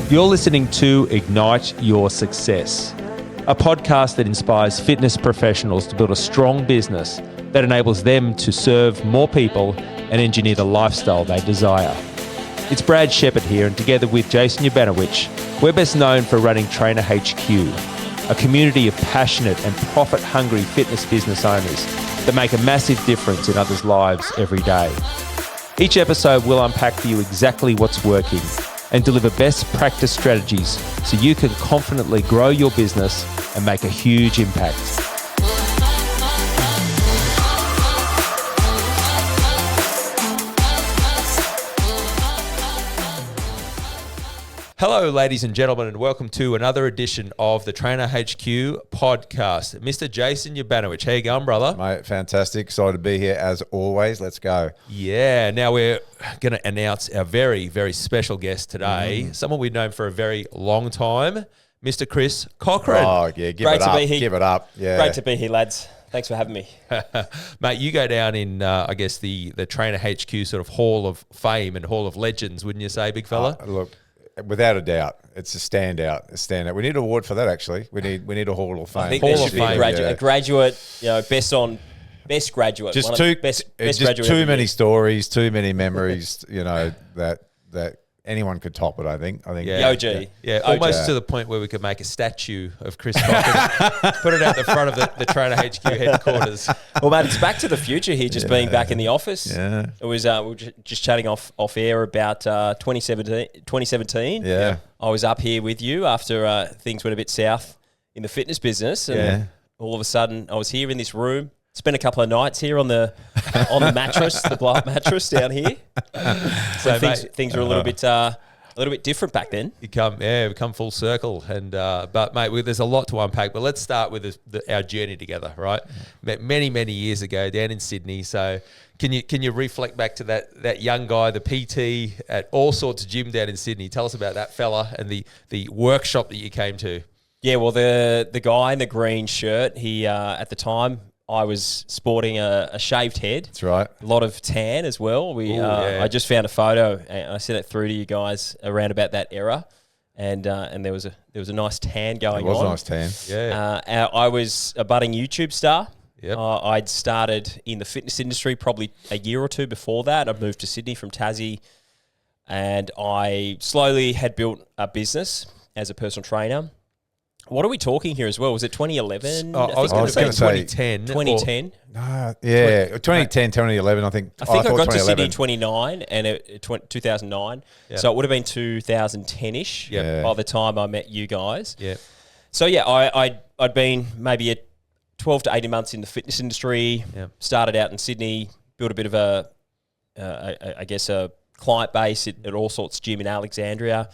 You're listening to Ignite Your Success, a podcast that inspires fitness professionals to build a strong business that enables them to serve more people and engineer the lifestyle they desire. It's Brad Shepherd here, and together with Jason Yabanowicz, we're best known for running Trainer HQ, a community of passionate and profit-hungry fitness business owners that make a massive difference in others' lives every day. Each episode will unpack for you exactly what's working and deliver best practice strategies so you can confidently grow your business and make a huge impact. Hello, ladies and gentlemen, and welcome to another edition of the Trainer HQ podcast. Mr. Jason Yabanowicz, how you going, brother? Mate, fantastic. Excited to be here as always. Let's go. Yeah, now we're going to announce our very, very special guest today, someone we've known for a very long time, Mr. Kris Cochrane. Oh, yeah, give it up. Give it up. Yeah. Great to be here, lads. Thanks for having me. Mate, you go down in, I guess, the Trainer HQ sort of Hall of Fame and Hall of Legends, wouldn't you say, big fella? Look, without a doubt, it's a standout. We need an award for that, actually. We need a Hall of Fame. I think there should be a graduate, best graduate. Just graduate too many stories, too many memories, that anyone could top it, I think. Yeah. OG. Yeah, almost to the point where we could make a statue of Kris Cochrane, put it out the front of the Trainer HQ headquarters. Well, mate, it's back to the future here, just being back in the office. Yeah. It was we were just chatting off air about 2017. Yeah. I was up here with you after things went a bit south in the fitness business, and all of a sudden I was here in this room. Spent a couple of nights here on the mattress, the blow-up mattress down here. So things were a little bit different back then. We come full circle, and but mate, there's a lot to unpack. But let's start with our journey together, right? Met many years ago down in Sydney. So can you reflect back to that young guy, the PT at all sorts of gym down in Sydney? Tell us about that fella and the workshop that you came to. Yeah, well, the guy in the green shirt, he at the time, I was sporting a shaved head. That's right. A lot of tan as well. I just found a photo, and I sent it through to you guys around about that era, and there was a nice tan going on. It was a nice tan. Yeah. I was a budding YouTube star. Yep. I'd started in the fitness industry probably a year or two before that. I'd moved to Sydney from Tassie, and I slowly had built a business as a personal trainer. What are we talking here as well? Was it 2011? I was going to say 2010. 2010? No, yeah, 2010, 2011, I think. I think I got to Sydney in 2011. 2009 and 2009. Yeah. So it would have been 2010-ish by the time I met you guys. Yeah. So, yeah, I'd been maybe 12 to 18 months in the fitness industry, started out in Sydney, built a bit of a client base at all sorts of gym in Alexandria.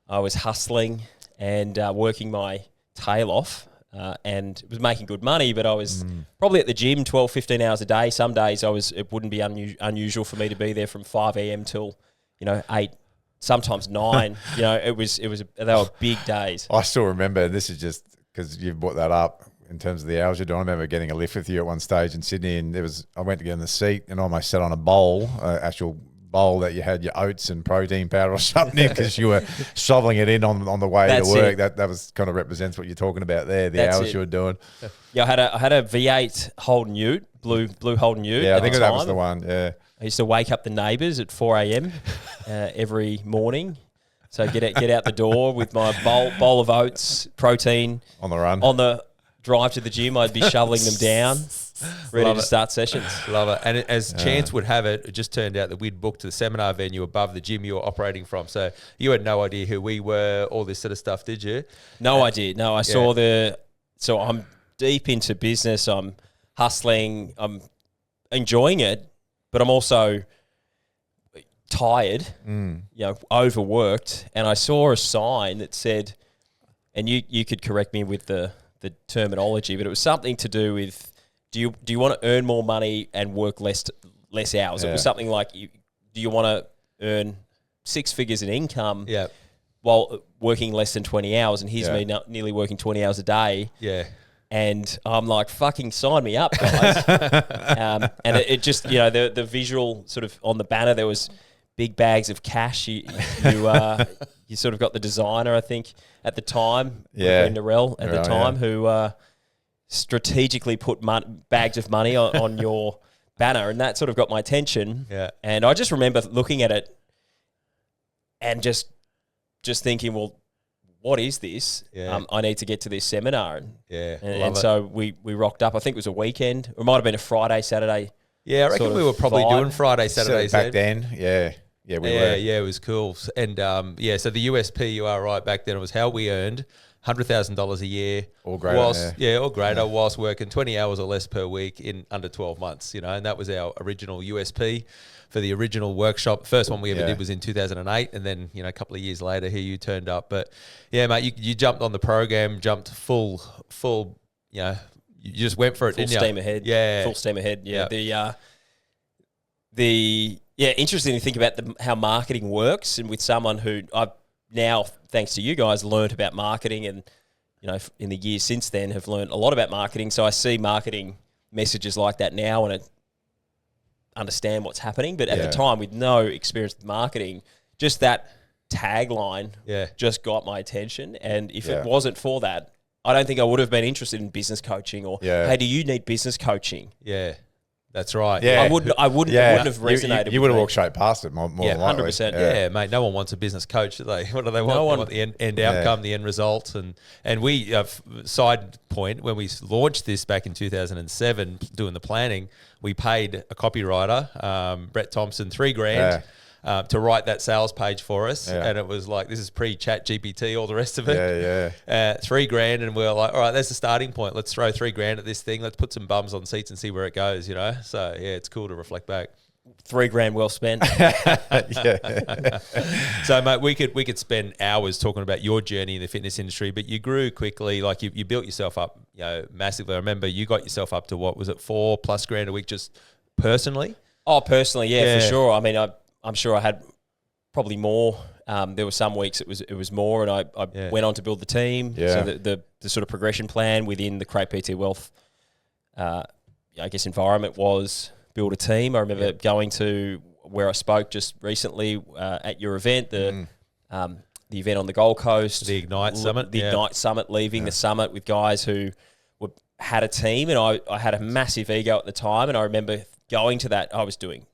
I was hustling and working my tail off and was making good money, but I was probably at the gym 12, 15 hours a day. Some days it wouldn't be unusual for me to be there from 5 a.m. till 8, sometimes 9. They were big days. I still remember, this is just because you've brought that up in terms of the hours you're doing. I remember getting a lift with you at one stage in Sydney, and I went to get in the seat and almost sat on a bowl, actual bowl that you had your oats and protein powder or something because you were shoveling it in on the way to work. That was kind of represents what you're talking about there, hours you were doing. Yeah, I had a V8 Holden Ute, blue Holden Ute. Yeah, I think that was the one, yeah. I used to wake up the neighbours at 4 a.m. Every morning. So get out the door with my bowl of oats, protein. On the run. On the drive to the gym, I'd be shoveling them down. Ready to start sessions. Love it. And as chance would have it, it just turned out that we'd booked the seminar venue above the gym you were operating from. So you had no idea who we were, all this sort of stuff, did you? No, I did. No, I saw so I'm deep into business. I'm hustling. I'm enjoying it, but I'm also tired, overworked. And I saw a sign that said, and you could correct me with the terminology, but it was something to do with, do you want to earn more money and work less hours? Yeah. It was something like, do you want to earn 6 figures in income while working less than 20 hours? And here's me nearly working 20 hours a day. Yeah. And I'm like, fucking sign me up, guys. And it just, the visual sort of on the banner, there was big bags of cash. You sort of got the designer, I think, at the time, Narelle at the time, who strategically put bags of money on your banner, and that sort of got my attention. Yeah. And I just remember looking at it and just thinking, well, what is this? Yeah. I need to get to this seminar. And Love so we rocked up. I think it was a weekend. It might have been a Friday, Saturday. Yeah, I reckon we were probably doing Friday, Saturdays back then. Yeah, we were. Yeah, it was cool. And so the USP, you are right, back then it was how we earned $100,000 a year. Or greater. Or greater, whilst working 20 hours or less per week in under 12 months, and that was our original USP for the original workshop. First one we ever did was in 2008, and then, a couple of years later, here you turned up. But yeah, mate, you jumped on the program, jumped full, you just went for it, full didn't steam you? ahead. Yeah. Full steam ahead. Yeah. Interesting to think about how marketing works, and with someone who I've now, thanks to you guys, learned about marketing, and in the years since then have learned a lot about marketing. So I see marketing messages like that now, and I understand what's happening. But at the time, with no experience with marketing, just that tagline just got my attention. And if it wasn't for that, I don't think I would have been interested in business coaching or, hey, do you need business coaching? Yeah. That's right. Yeah, I wouldn't. It wouldn't have resonated. You would have walked straight past it more than likely. 100%. Yeah, mate. No one wants a business coach, do they? What do they want? They want the end outcome, the end result. And we, side point, when we launched this back in 2007, doing the planning, we paid a copywriter, Brett Thompson, $3,000. To write that sales page for us, and it was like, this is pre-chat GPT, all the rest of it. $3,000, and we were like, all right, that's the starting point. Let's throw $3,000 at this thing. Let's put some bums on seats and see where it goes. So yeah, it's cool to reflect back. $3,000 well spent. So mate, we could spend hours talking about your journey in the fitness industry, but you grew quickly. Like you built yourself up, massively. I remember you got yourself up to what was it, $4+ grand a week, just personally? Oh, personally, yeah, for sure. I mean, I'm sure I had probably more. There were some weeks it was more, and I went on to build the team. So the sort of progression plan within the Create PT Wealth, environment was build a team. I remember going to where I spoke just recently at your event, the event on the Gold Coast, the Ignite Summit, Ignite Summit, leaving the summit with guys who had a team, and I had a massive ego at the time, and I remember going to that. I was doing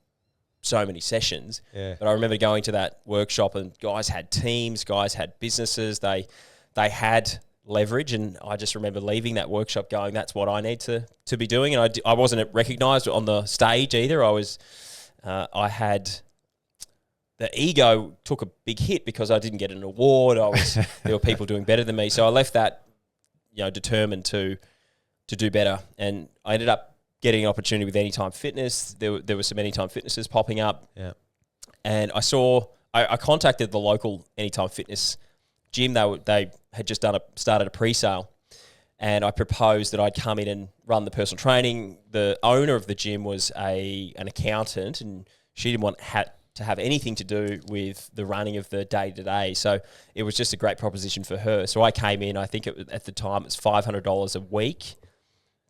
so many sessions, but I remember going to that workshop, and guys had teams, guys had businesses, they had leverage, and I just remember leaving that workshop going, that's what I need to be doing. And I wasn't recognized on the stage either. I had the ego took a big hit because I didn't get an award. There were people doing better than me, so I left that determined to do better, and I ended up getting an opportunity with Anytime Fitness. There were some Anytime Fitnesses popping up. Yeah. And I contacted the local Anytime Fitness gym. They had just started a pre-sale. And I proposed that I'd come in and run the personal training. The owner of the gym was an accountant, and she didn't want to have anything to do with the running of the day-to-day. So it was just a great proposition for her. So I came in, I think at the time it was $500 a week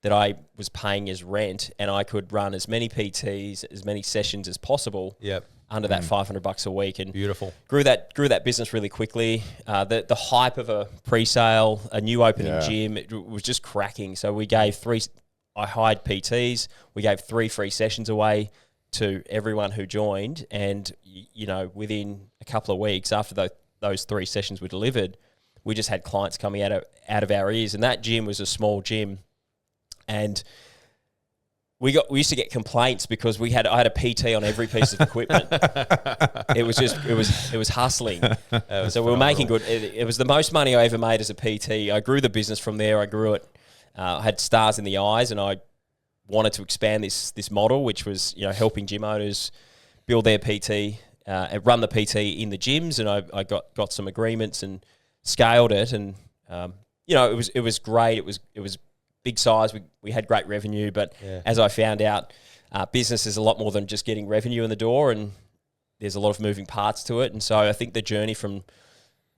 that I was paying as rent, and I could run as many PTs, as many sessions as possible under that $500 a week. And beautiful. Grew that business really quickly. The hype of a pre-sale, a new opening gym, it was just cracking. So we gave I hired PTs, we gave 3 free sessions away to everyone who joined, and within a couple of weeks after those 3 sessions were delivered, we just had clients coming out of our ears. And that gym was a small gym. And we used to get complaints because I had a PT on every piece of equipment. It was hustling. So we were making good. It was the most money I ever made as a PT. I grew the business from there. I grew it. I had stars in the eyes, and I wanted to expand this model, which was helping gym owners build their PT and run the PT in the gyms. And I got some agreements and scaled it, and it was great. It was big size. We had great revenue, but as I found out, business is a lot more than just getting revenue in the door, and there's a lot of moving parts to it. And so I think the journey from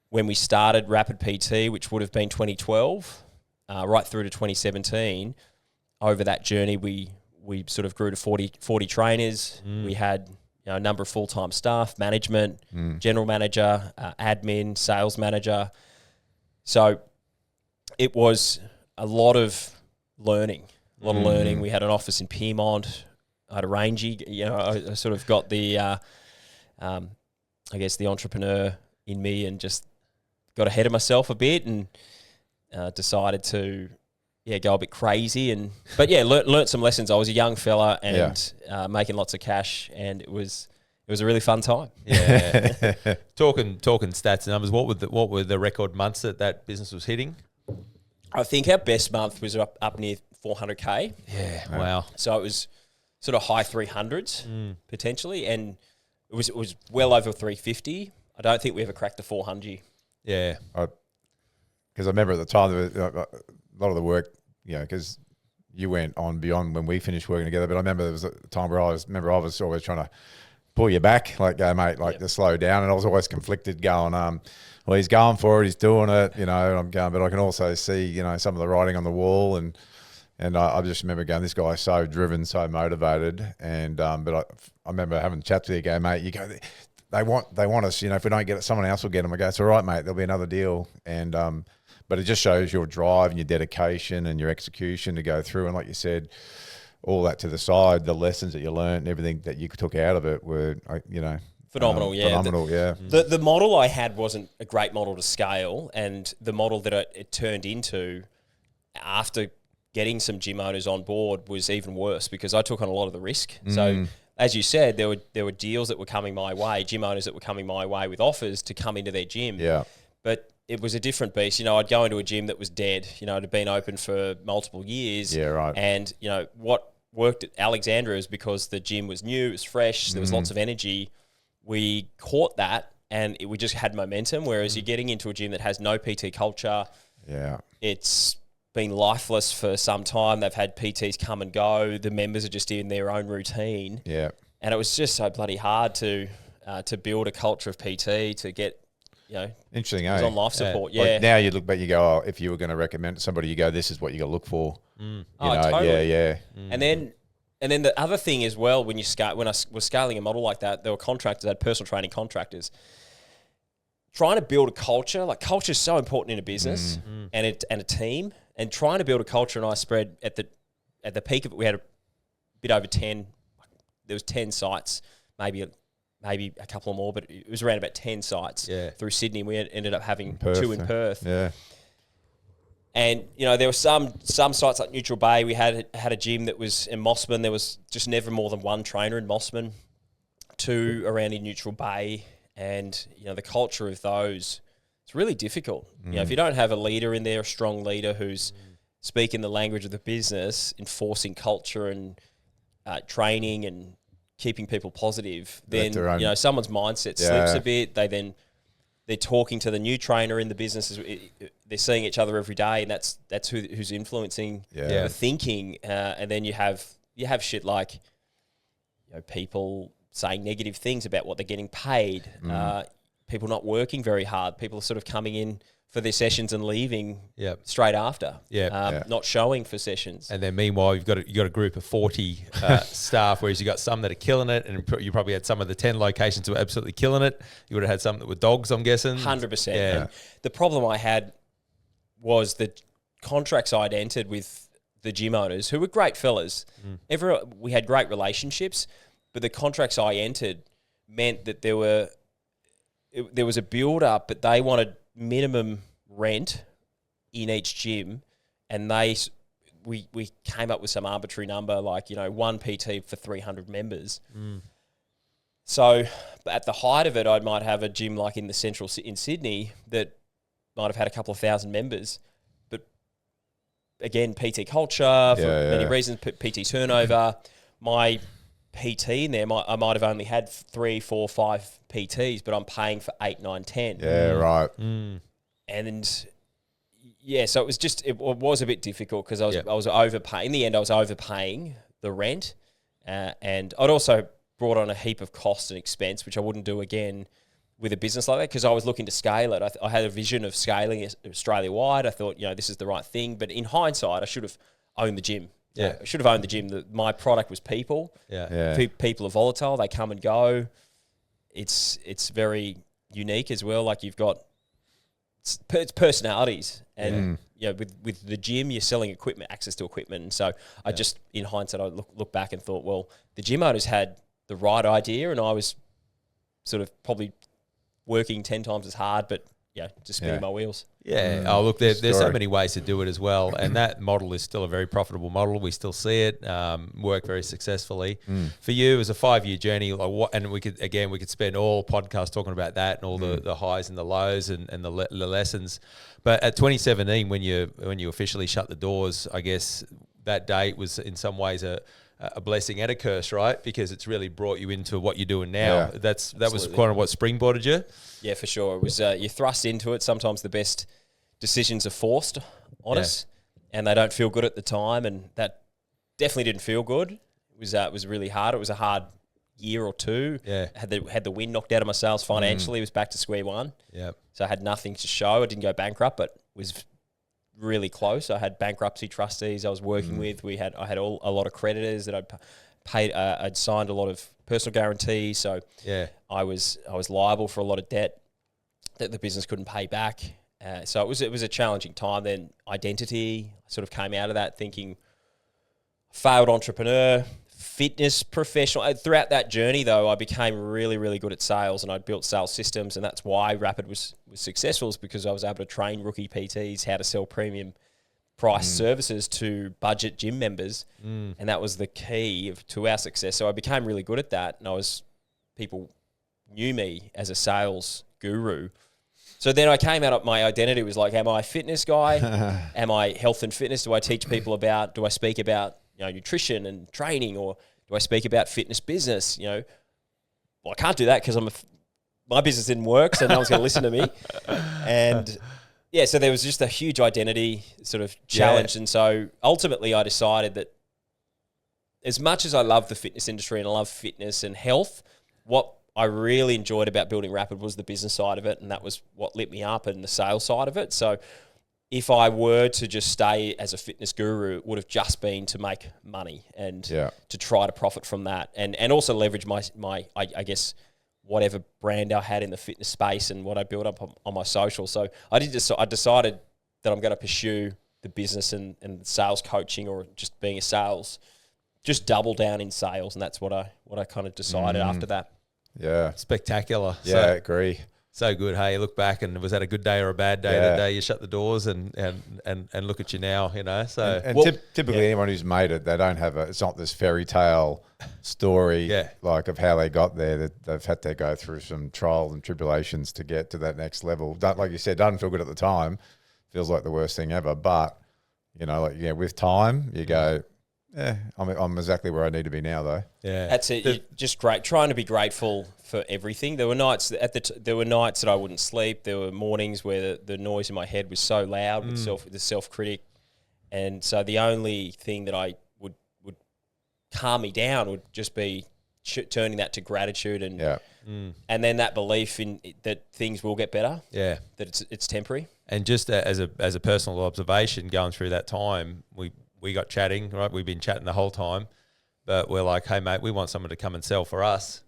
when we started Rapid PT, which would have been 2012, right through to 2017, over that journey we sort of grew to 40 trainers. We had a number of full-time staff, management, general manager, admin, sales manager. So it was a lot of learning, We had an office in Piedmont. I had a rangy, I sort of got the, I guess the entrepreneur in me and just got ahead of myself a bit and decided to, go a bit crazy. But learnt some lessons. I was a young fella and making lots of cash, and it was a really fun time. Yeah. Talking stats and numbers, what were the record months that business was hitting? I think our best month was up near 400K. Yeah, wow. So it was sort of high 300s potentially, and it was well over 350. I don't think we ever cracked the 400. Yeah. Because I remember at the time, there was a lot of the work, because you went on beyond when we finished working together. But I remember there was a time where I was always trying to pull you back, like, go, mate, to slow down. And I was always conflicted going, well, he's going for it, he's doing it, and I'm going, but I can also see, some of the writing on the wall. And I just remember going, this guy's so driven, so motivated. And, but I remember having chats with you, go, mate, you go, they want us, if we don't get it, someone else will get them. I go, it's all right, mate, there'll be another deal. And, but it just shows your drive and your dedication and your execution to go through. And like you said, all that to the side, the lessons that you learned and everything that you took out of it were, phenomenal. Phenomenal, The model I had wasn't a great model to scale, and the model that it turned into after getting some gym owners on board was even worse because I took on a lot of the risk. So as you said, there were deals that were coming my way, gym owners that were coming my way with offers to come into their gym. Yeah. But it was a different beast. I'd go into a gym that was dead. It had been open for multiple years. Yeah, right. And, what worked at Alexandra is because the gym was new, it was fresh, there was lots of energy. We caught that and we just had momentum, whereas you're getting into a gym that has no PT culture. Yeah. It's been lifeless for some time. They've had PTs come and go. The members are just in their own routine. Yeah. And it was just so bloody hard to build a culture of PT, to get, interesting, it was on life support. Yeah. Like now you look back, you go, if you were going to recommend somebody, you go, this is what you got to look for. Totally. Yeah. And then the other thing as well, when I was scaling a model like that, there were contractors, I had personal training contractors. Trying to build a culture, culture is so important in a business and a team. And trying to build a culture, and I spread at the peak of it, we had a bit over 10. There was 10 sites, maybe a couple more, but it was around about 10 sites through Sydney. We ended up having 2 in Perth. Yeah. And, there were some sites like Neutral Bay. We had a gym that was in Mossman. There was just never more than one trainer in Mossman, 2 around in Neutral Bay. And, the culture of those, it's really difficult. If you don't have a leader in there, a strong leader who's speaking the language of the business, enforcing culture and training and keeping people positive, then, someone's mindset slips a bit. They're talking to the new trainer in the business. They're seeing each other every day, and that's who's influencing the thinking. And then you have shit like people saying negative things about what they're getting paid. People not working very hard. People are sort of coming in for their sessions and leaving straight after. Not showing for sessions. And then meanwhile, you've got a group of 40 staff, whereas you got some that are killing it, and you probably had some of the 10 locations who were absolutely killing it. You would have had some that were dogs, I'm guessing. 100%. Yeah. And the problem I had was the contracts I'd entered with the gym owners, who were great fellas. We had great relationships, but the contracts I entered meant that there was a build-up, but they wanted minimum rent in each gym, and we came up with some arbitrary number, like, one PT for 300 members. So at the height of it, I might have a gym like in the central in Sydney that might have had a couple of thousand members, but again, PT culture for many reasons, PT turnover. My PT in there, I might have only had 3, 4, 5 PTs, but I'm paying for 8, 9, 10. Yeah, right. And so it was a bit difficult because I was overpaying. In the end, I was overpaying the rent, and I'd also brought on a heap of cost and expense, which I wouldn't do again with a business like that because I was looking to scale it. I had a vision of scaling it Australia-wide. I thought, this is the right thing. But in hindsight, I should have owned the gym. Yeah. I should have owned the gym. My product was people. Yeah. People are volatile. They come and go. It's very unique as well. Like you've got it's personalities, and with the gym, you're selling equipment, access to equipment. And so I just, in hindsight, I look back and thought, well, the gym owners had the right idea, and I was sort of probably working 10 times as hard, but just spinning my wheels. Yeah. Oh, look, there's so many ways to do it as well. And that model is still a very profitable model. We still see it work very successfully. For you, it was a 5-year journey. Like what? And we could spend all podcasts talking about that and all the highs and the lows and the lessons. But at 2017, when you officially shut the doors, I guess that date was in some ways a blessing and a curse, right? Because it's really brought you into what you're doing now. Yeah, that was kind of what springboarded you. Yeah, for sure. It was you're thrust into it. Sometimes the best decisions are forced on us, and they don't feel good at the time. And that definitely didn't feel good. It was really hard. It was a hard year or two. Yeah, had the wind knocked out of my sails financially. It was back to square one. Yeah, so I had nothing to show. I didn't go bankrupt, but was really close. I had bankruptcy trustees I was working with. I had a lot of creditors that I'd paid. I'd signed a lot of personal guarantees, so I was liable for a lot of debt that the business couldn't pay back. So it was a challenging time. Then identity, I sort of came out of that thinking failed entrepreneur, fitness professional. Throughout that journey, though, I became really, really good at sales, and I built sales systems, and that's why Rapid was successful, is because I was able to train rookie PTs how to sell premium price services to budget gym members, and that was the key to our success. So I became really good at that, and people knew me as a sales guru. So then I came out of my identity was like, am I a fitness guy? Am I health and fitness? Do I teach people do I speak about nutrition and training, or do I speak about fitness business? Well, I can't do that because my business didn't work, so no one's going to listen to me. And so there was just a huge identity sort of challenge. And so ultimately I decided that as much as I love the fitness industry and I love fitness and health, what I really enjoyed about building Rapid was the business side of it, and that was what lit me up, and the sales side of it. So if I were to just stay as a fitness guru, it would have just been to make money and to try to profit from that, and also leverage my I guess whatever brand I had in the fitness space and what I built up on my social. So I decided that I'm going to pursue the business and sales coaching, or just being a sales, just double down in sales, and that's what I kind of decided after that. Yeah, spectacular. Yeah, I agree. So good. Hey, look back, and was that a good day or a bad day? The day you shut the doors and look at you now, So typically anyone who's made it, they don't have it's not this fairy tale story like of how they got there. That they've had to go through some trials and tribulations to get to that next level. Like you said, doesn't feel good at the time. Feels like the worst thing ever. But with time, you go, I'm exactly where I need to be now, though. Yeah, that's it. Just great, trying to be grateful for everything. There were nights there were nights that I wouldn't sleep. There were mornings where the noise in my head was so loud with the self critic, and so the only thing that I would calm me down would just be turning that to gratitude and then that belief in that things will get better. Yeah, that it's temporary. And just as a personal observation, going through that time, we got chatting, right? We've been chatting the whole time, but we're like, hey, mate, we want someone to come and sell for us.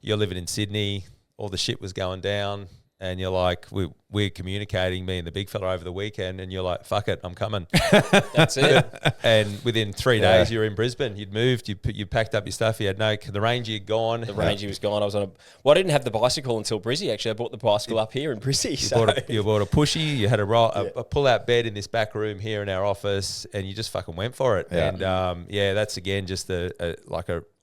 You're living in Sydney, all the shit was going down, and you're like, we're communicating, me and the big fella over the weekend, and you're like, fuck it, I'm coming. That's it. And within 3 days, you're in Brisbane. You'd moved, you packed up your stuff, you had the Ranger had gone. The Ranger was gone. I was I didn't have the bicycle until Brizzy, actually. I bought the bicycle up here in Brizzy. You bought a pushy, you had a pull-out bed in this back room here in our office, and you just fucking went for it. Yeah. And that's again just a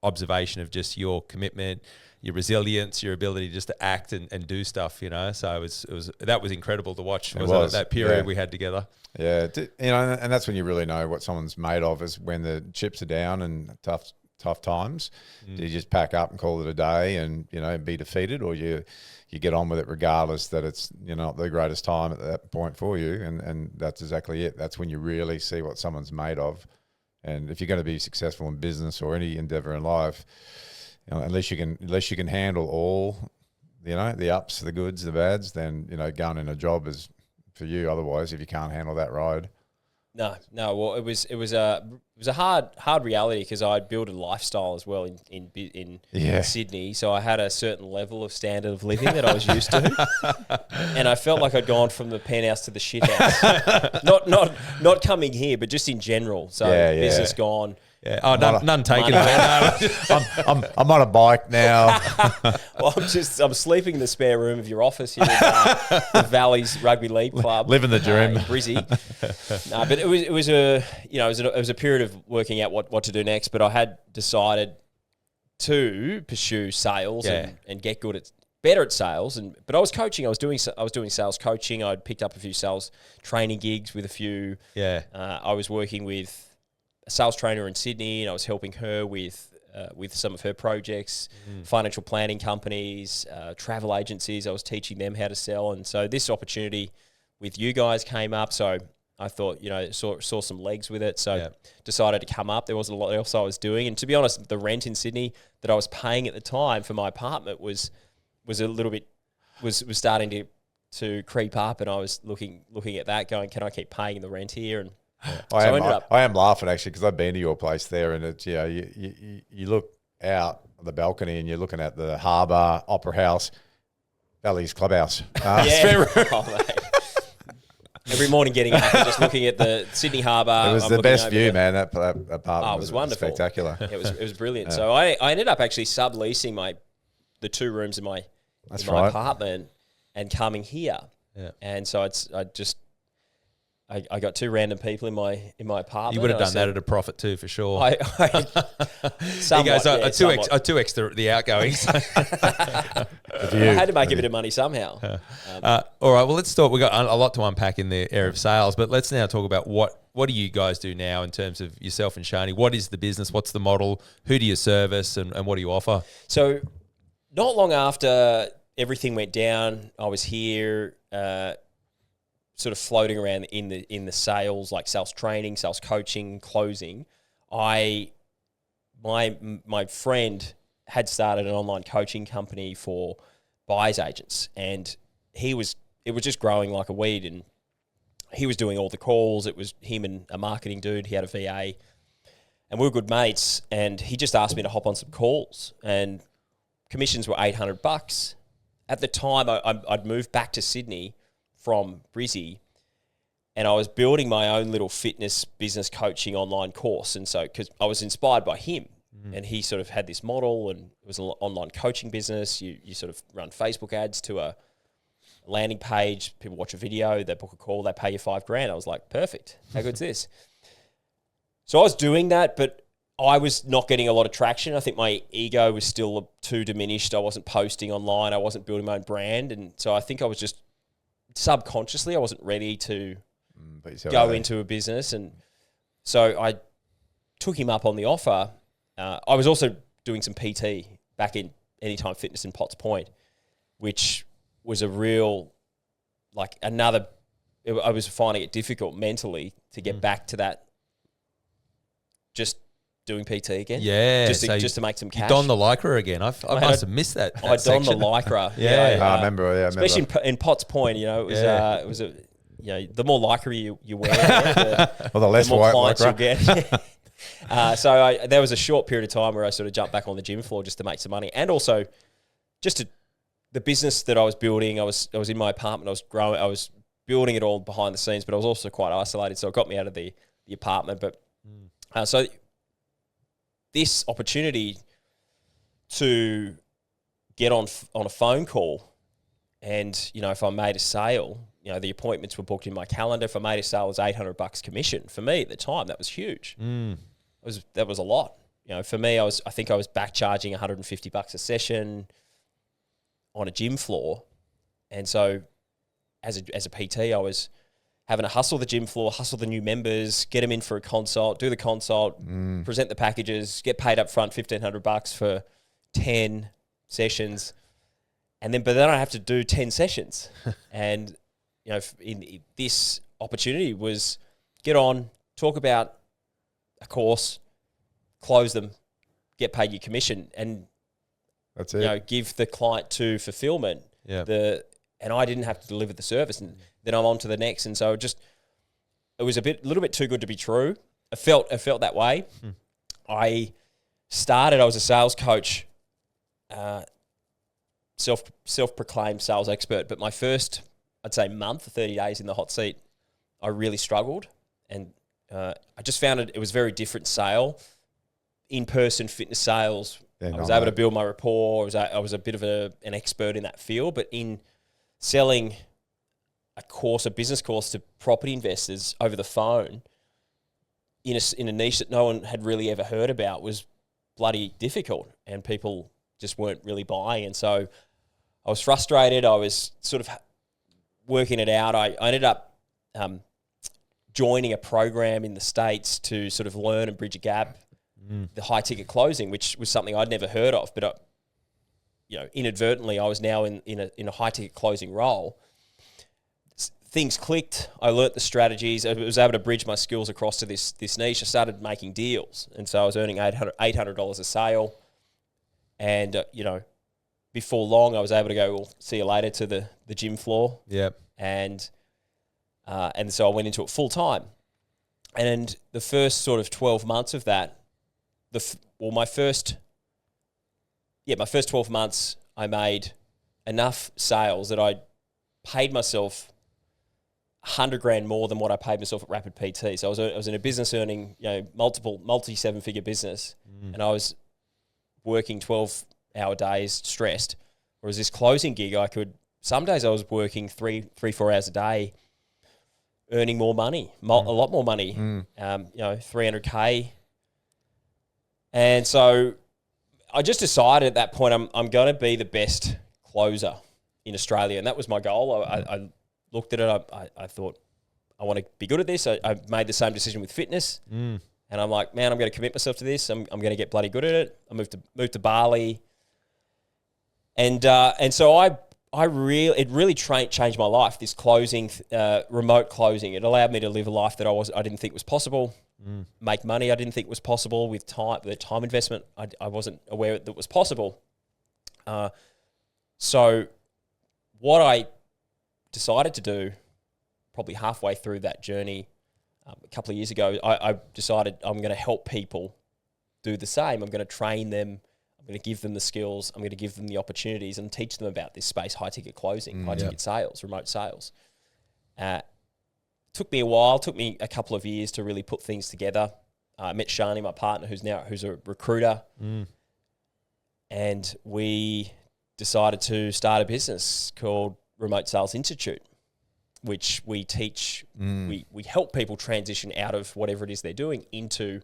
observation of just your commitment, your resilience, your ability just to act and do stuff, So that was incredible to watch. That period we had together. Yeah, and that's when you really know what someone's made of, is when the chips are down and tough times. Do you just pack up and call it a day and be defeated, or you get on with it regardless that it's not the greatest time at that point for you, and that's exactly it. That's when you really see what someone's made of. And if you're going to be successful in business or any endeavor in life, unless you can handle all, the ups, the goods, the bads, then going in a job is for you. Otherwise, if you can't handle that ride, No. Well, it was a hard reality because I'd built a lifestyle as well in Sydney, so I had a certain level of standard of living that I was used to, and I felt like I'd gone from the penthouse to the shit house. not coming here, but just in general. So business gone. Yeah. Oh, none taken. I'm on a bike now. Well, I'm sleeping in the spare room of your office here at the Valleys Rugby League Club. Living the dream. In Brizzy. No, but it was a period of working out what to do next. But I had decided to pursue sales and get better at sales. But I was coaching. I was doing sales coaching. I'd picked up a few sales training gigs with a few. Yeah. I was working with a sales trainer in Sydney, and I was helping her with some of her projects, financial planning companies, travel agencies. I was teaching them how to sell, and so this opportunity with you guys came up. So I thought, saw some legs with it. So decided to come up. There wasn't a lot else I was doing, and to be honest, the rent in Sydney that I was paying at the time for my apartment was a little bit was starting to creep up, and I was looking at that, going, can I keep paying the rent here? And I am laughing actually because I've been to your place there, and it's you look out on the balcony and you're looking at the harbour, Opera House, Valley's Clubhouse. Oh, mate. Every morning getting up and just looking at the Sydney Harbour. It was the best view, man. That apartment it was wonderful, spectacular. It was brilliant. Yeah. So I ended up actually subleasing the 2 rooms in my apartment and coming here. Yeah. And so I got 2 random people in my apartment. You would have done that at a profit too, for sure. I somewhat, 2x the outgoings. I had to make a bit of money somehow. All right, well, let's talk. We've got a lot to unpack in the area of sales, but let's now talk about what do you guys do now in terms of yourself and Shani? What is the business? What's the model? Who do you service, and what do you offer? So not long after everything went down, I was here sort of floating around in the sales, like sales training, sales coaching, closing. My friend had started an online coaching company for buyer's agents, and it was just growing like a weed, and he was doing all the calls. It was him and a marketing dude. He had a VA, and we were good mates, and he just asked me to hop on some calls, and commissions were $800. At the time, I'd moved back to Sydney from Brizzy, and I was building my own little fitness business coaching online course. And so, because I was inspired by him, and he sort of had this model, and it was an online coaching business. You sort of run Facebook ads to a landing page, people watch a video, they book a call, they pay you $5,000. I was like, perfect. How good's this? So I was doing that, but I was not getting a lot of traction. I think my ego was still too diminished. I wasn't posting online. I wasn't building my own brand. And so I think I was just subconsciously, I wasn't ready to go into a business. And so I took him up on the offer. I was also doing some PT back in Anytime Fitness in Potts Point, which was a real, I was finding it difficult mentally to get back to that, just doing PT again. Yeah. Just to make some cash. You donned the Lycra again. I must have missed that I donned the section. Lycra. I remember. Especially in Potts Point, it was the more Lycra you wear, the less more white clients Lycra. you'll get. So there was a short period of time where I sort of jumped back on the gym floor just to make some money, and also the business that I was building. I was in my apartment. I was growing. I was building it all behind the scenes, but I was also quite isolated, so it got me out of the apartment. But so this opportunity to get on a phone call, and if I made a sale, the appointments were booked in my calendar. If I made a sale, it was $800 commission. For me at the time, that was huge. That was a lot. For me, I think I was back charging $150 a session on a gym floor, and so as a PT, I was having to hustle the gym floor, hustle the new members, get them in for a consult, do the consult, present the packages, get paid up front $1,500 for 10 sessions, but then I have to do 10 sessions, and in this opportunity was get on, talk about a course, close them, get paid your commission, and that's it. Give the client to fulfillment. Yeah. And I didn't have to deliver the service, and then I'm on to the next. And so just it was a little bit too good to be true. It felt that way. I was a sales coach, self-proclaimed sales expert, but my first, I'd say, month, 30 days in the hot seat, I really struggled, and I just found it was very different sale. In-person fitness sales, I was able to build my rapport. I was a bit of an expert in that field, but in selling a business course to property investors over the phone in a niche that no one had really ever heard about was bloody difficult, and people just weren't really buying. And so I was frustrated. I was sort of working it out. I ended up joining a program in the States to sort of learn and bridge a gap, the high ticket closing, which was something I'd never heard of. But inadvertently, I was now in a high ticket closing role. Things clicked. I learnt the strategies. I was able to bridge my skills across to this niche. I started making deals, and so I was earning $800 a sale. And before long, I was able to go, well, see you later, to the gym floor. Yep. And so I went into it full time. And the first sort of 12 months of that, my first 12 months, I made enough sales that I paid myself $100,000 more than what I paid myself at Rapid PT. So I was in a business earning, multi 7-figure business, and I was working 12-hour days, stressed. Whereas this closing gig, some days I was working 3-4 hours a day, earning more money, a lot more money, $300K. And so I just decided at that point I'm going to be the best closer in Australia, and that was my goal. I looked at it. I thought, I want to be good at this. I made the same decision with fitness, and I'm like, man, I'm going to commit myself to this. I'm going to get bloody good at it. I moved to Bali, and so it really changed my life. This closing, remote closing, it allowed me to live a life that I didn't think was possible. Make money I didn't think was possible with time. The time investment I wasn't aware that was possible. So what I decided to do, probably halfway through that journey, a couple of years ago, I decided I'm going to help people do the same. I'm going to train them. I'm going to give them the skills. I'm going to give them the opportunities and teach them about this space, high ticket closing, high ticket sales, remote sales. Took me a while, took me a couple of years to really put things together. I met Shani, my partner, who's a recruiter, and we decided to start a business called Remote Sales Institute, which we teach, we help people transition out of whatever it is they're doing into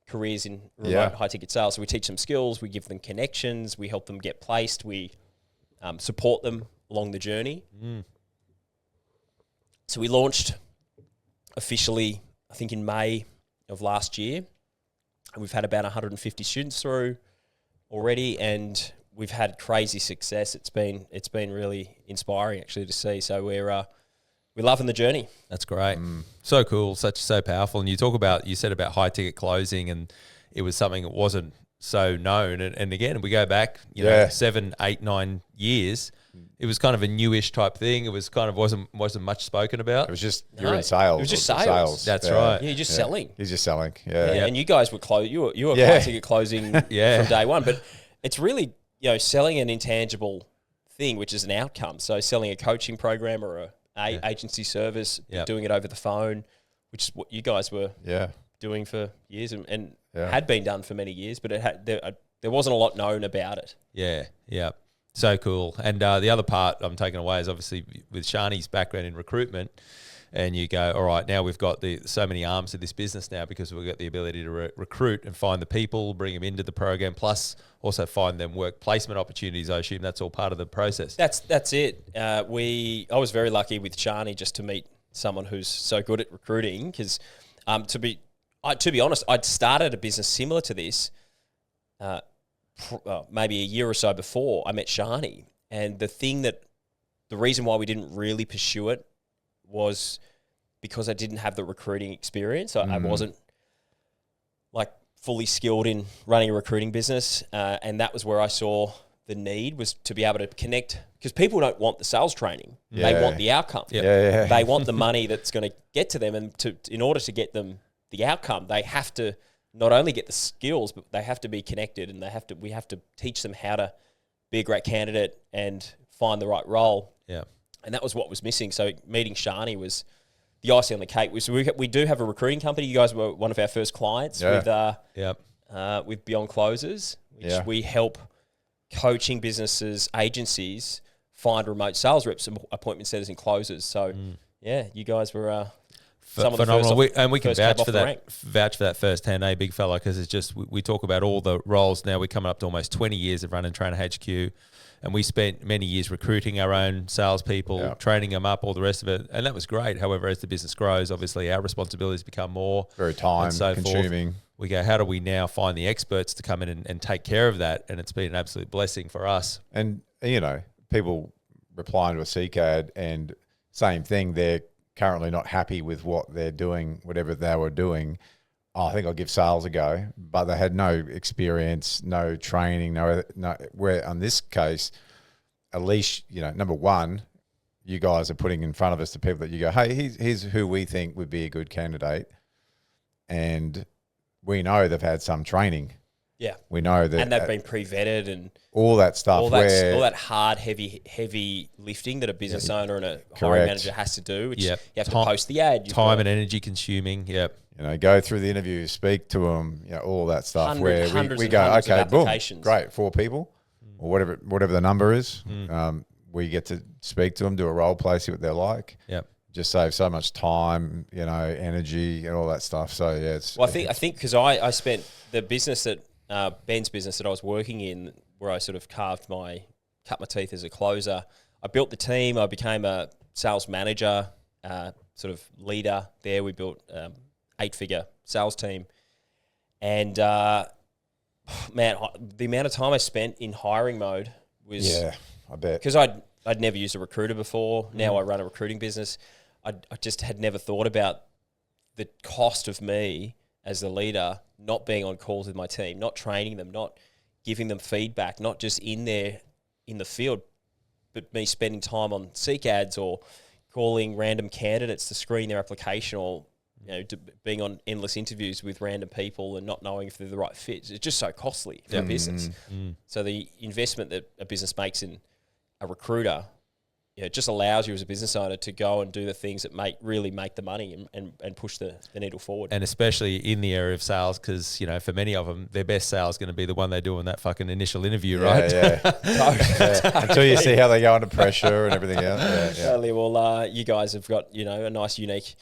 careers in remote high ticket sales. So we teach them skills, we give them connections, we help them get placed, we support them along the journey. So we launched officially, I think, in May of last year, and we've had about 150 students through already, and we've had crazy success. It's been really inspiring actually to see. So we're loving the journey. That's great. So cool, so powerful. And you said about high ticket closing, and it was something that wasn't so known. And again, we go back, 7, 8, 9 years. It was kind of a newish type thing. It was kind of wasn't much spoken about. It was just you're in sales. It was just sales. That's right. Yeah, you're just selling. He's just selling. And you guys were you were high ticket closing from day one. But it's really selling an intangible thing, which is an outcome. So selling a coaching program or a agency service, doing it over the phone, which is what you guys were doing for years and had been done for many years, but there wasn't a lot known about it. Yeah. So cool. And the other part I'm taking away is obviously with Shani's background in recruitment, and you go, all right, now we've got so many arms to this business now because we've got the ability to recruit and find the people, bring them into the program, plus also find them work placement opportunities. I assume that's all part of the process. That's it. I was very lucky with Shani just to meet someone who's so good at recruiting because to be honest, I'd started a business similar to this maybe a year or so before I met Shani. And the reason why we didn't really pursue it was because I didn't have the recruiting experience. I wasn't fully skilled in running a recruiting business. And that was where I saw the need, was to be able to connect, because people don't want the sales training. They want the outcome. Yeah. They want the money that's going to get to them, and in order to get them the outcome, they have to not only get the skills, but they have to be connected, and we have to teach them how to be a great candidate and find the right role. Yeah. And that was what was missing. So meeting Shani was the icing on the cake. We do have a recruiting company. You guys were one of our first clients with Beyond Closers, which we help coaching businesses, agencies find remote sales reps, appointment setters, and closers. So you guys were some of the phenomenal. first. We can vouch for that firsthand, big fella, because it's just we talk about all the roles now. We're coming up to almost 20 years of running Trainer HQ. And we spent many years recruiting our own salespeople, training them up, all the rest of it. And that was great. However, as the business grows, obviously our responsibilities become more. Very time consuming. We go, how do we now find the experts to come in and take care of that? And it's been an absolute blessing for us. And, people replying to a CCAD and same thing, they're currently not happy with what they're doing, whatever they were doing. I think I'll give sales a go, but they had no experience, no training, no. Where on this case, at least number one, you guys are putting in front of us the people that you go, hey, here's who we think would be a good candidate, and we know they've had some training. Yeah, we know that, and they've been pre-vetted and all that stuff. All that hard, heavy lifting that a business owner and a hiring manager has to do. Which you have to post the ad. Time and energy consuming. Yep. Go through the interview, speak to them, all that stuff. Hundreds we go, okay, boom, great, 4 people, or whatever the number is. We get to speak to them, do a role play, see what they're like. Yep. Just save so much time, energy and all that stuff. So it's. Well, I think because I spent the business that Ben's business that I was working in, where I sort of cut my teeth as a closer. I built the team. I became a sales manager, sort of leader there. We built 8-figure sales team, and the amount of time I spent in hiring mode was I bet, because I'd never used a recruiter before. Now I run a recruiting business. I just had never thought about the cost of me as the leader not being on calls with my team, not training them, not giving them feedback, not just in there in the field, but me spending time on Seek ads or calling random candidates to screen their application, or being on endless interviews with random people and not knowing if they're the right fit. It's just so costly for a business. So the investment that a business makes in a recruiter, it just allows you as a business owner to go and do the things that really make the money and push the needle forward. And especially in the area of sales, because, for many of them, their best sale is going to be the one they do in that fucking initial interview, right? Until you see how they go under pressure and everything else. Totally. Well, you guys have got, a nice, unique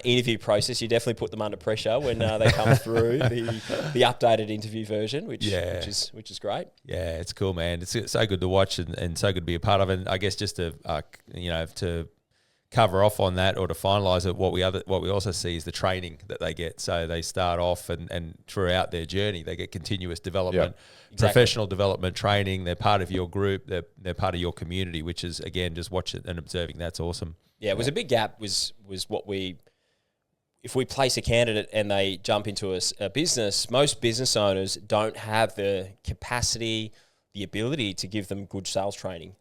interview process. You definitely put them under pressure when they come through the updated interview version, which is great. Yeah, it's cool, man. It's so good to watch and so good to be a part of. And I guess just to to cover off on that, or to finalise it, what we also see is the training that they get. So they start off and throughout their journey, they get continuous development, professional development, training. They're part of your group. They're part of your community, which is, again, just watching and observing. That's awesome. Yeah, it was a big gap. Was what we. If we place a candidate and they jump into a business, most business owners don't have the capacity, the ability to give them good sales training.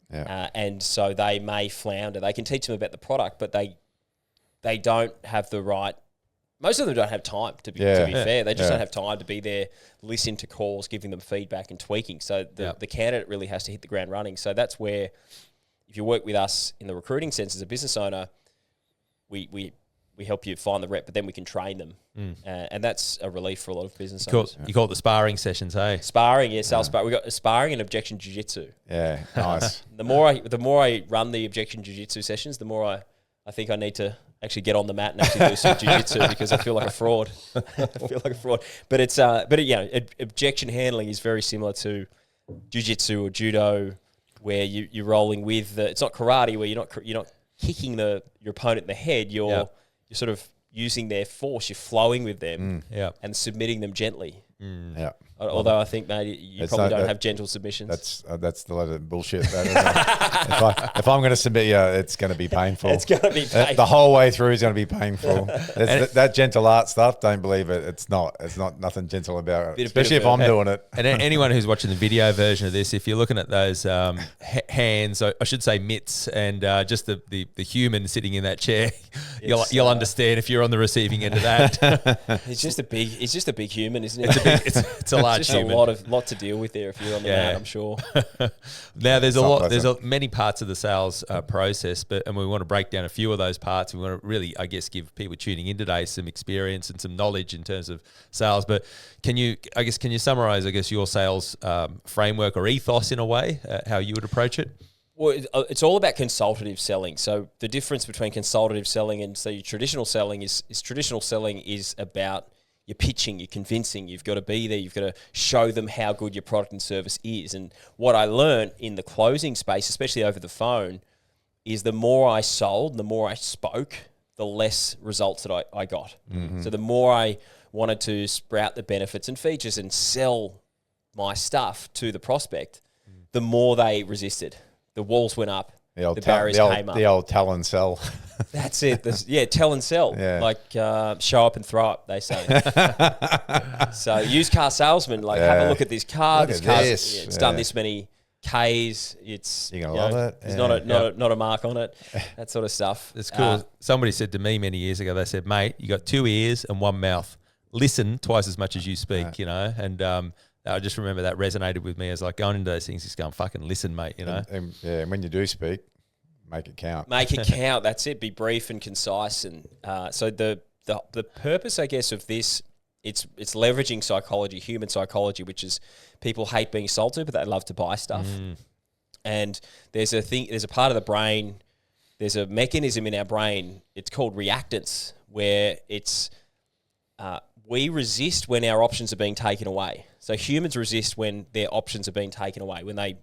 And so they may flounder. They can teach them about the product, but they don't have the right. Most of them don't have time, to be fair. They just don't have time to be there, listen to calls, giving them feedback and tweaking. So the candidate really has to hit the ground running. So that's where, if you work with us in the recruiting sense as a business owner, we help you find the rep, but then we can train them. And that's a relief for a lot of business owners. You call it the sparring sessions, hey? Sparring, sales sparring. We've got sparring and objection jiu-jitsu. Yeah, nice. The more I run the objection jiu-jitsu sessions, the more I think I need to actually get on the mat and actually do some jiu-jitsu, because I feel like a fraud. But objection handling is very similar to jiu-jitsu or judo, where you're rolling with it's not karate, where you're not kicking your opponent in the head. You're sort of using their force. You're flowing with them and submitting them gently. Although I think, mate, you probably don't have gentle submissions. That's the load of bullshit. That, isn't it? If I'm going to submit you, it's going to be painful. It's going to be painful. The whole way through is going to be painful. That gentle art stuff, don't believe it. It's not nothing gentle about it, especially if I'm doing it. And anyone who's watching the video version of this, if you're looking at those hands, I should say mitts, and just the human sitting in that chair, you'll understand if you're on the receiving end of that. He's just a big human, isn't he? It's a large just human. a lot to deal with there if you're on the mat, I'm sure. Now there's many parts of the sales process, and we want to break down a few of those parts. We want to really, I guess, give people tuning in today some experience and some knowledge in terms of sales. But can you summarize, your sales framework or ethos in a way, how you would approach it? Well, it's all about consultative selling. So the difference between consultative selling and say traditional selling is traditional selling is about you're pitching, you're convincing, you've got to be there, you've got to show them how good your product and service is. And what I learned in the closing space, especially over the phone, is the more I sold, the more I spoke, the less results that I got. Mm-hmm. So the more I wanted to sprout the benefits and features and sell my stuff to the prospect, the more they resisted. The walls went up. The barriers came up. The old tell and sell. That's it. Tell and sell. Yeah. Like show up and throw up, they say. So used car salesman, have a look at this car. This car, it's done this many Ks. You're gonna love it. There's not a mark on it. That sort of stuff. It's cool. Somebody said to me many years ago, they said, "Mate, you got 2 ears and 1 mouth. Listen twice as much as you speak." And I just remember that resonated with me as going into those things, just going, fucking listen, mate, And when you do speak, make it count. Make it count. That's it. Be brief and concise. And so the purpose, I guess, of this, it's leveraging psychology, human psychology, which is people hate being sold to, but they love to buy stuff. And there's a part of the brain, there's a mechanism in our brain, it's called reactance, where it's we resist when our options are being taken away. So humans resist when their options are being taken away, when they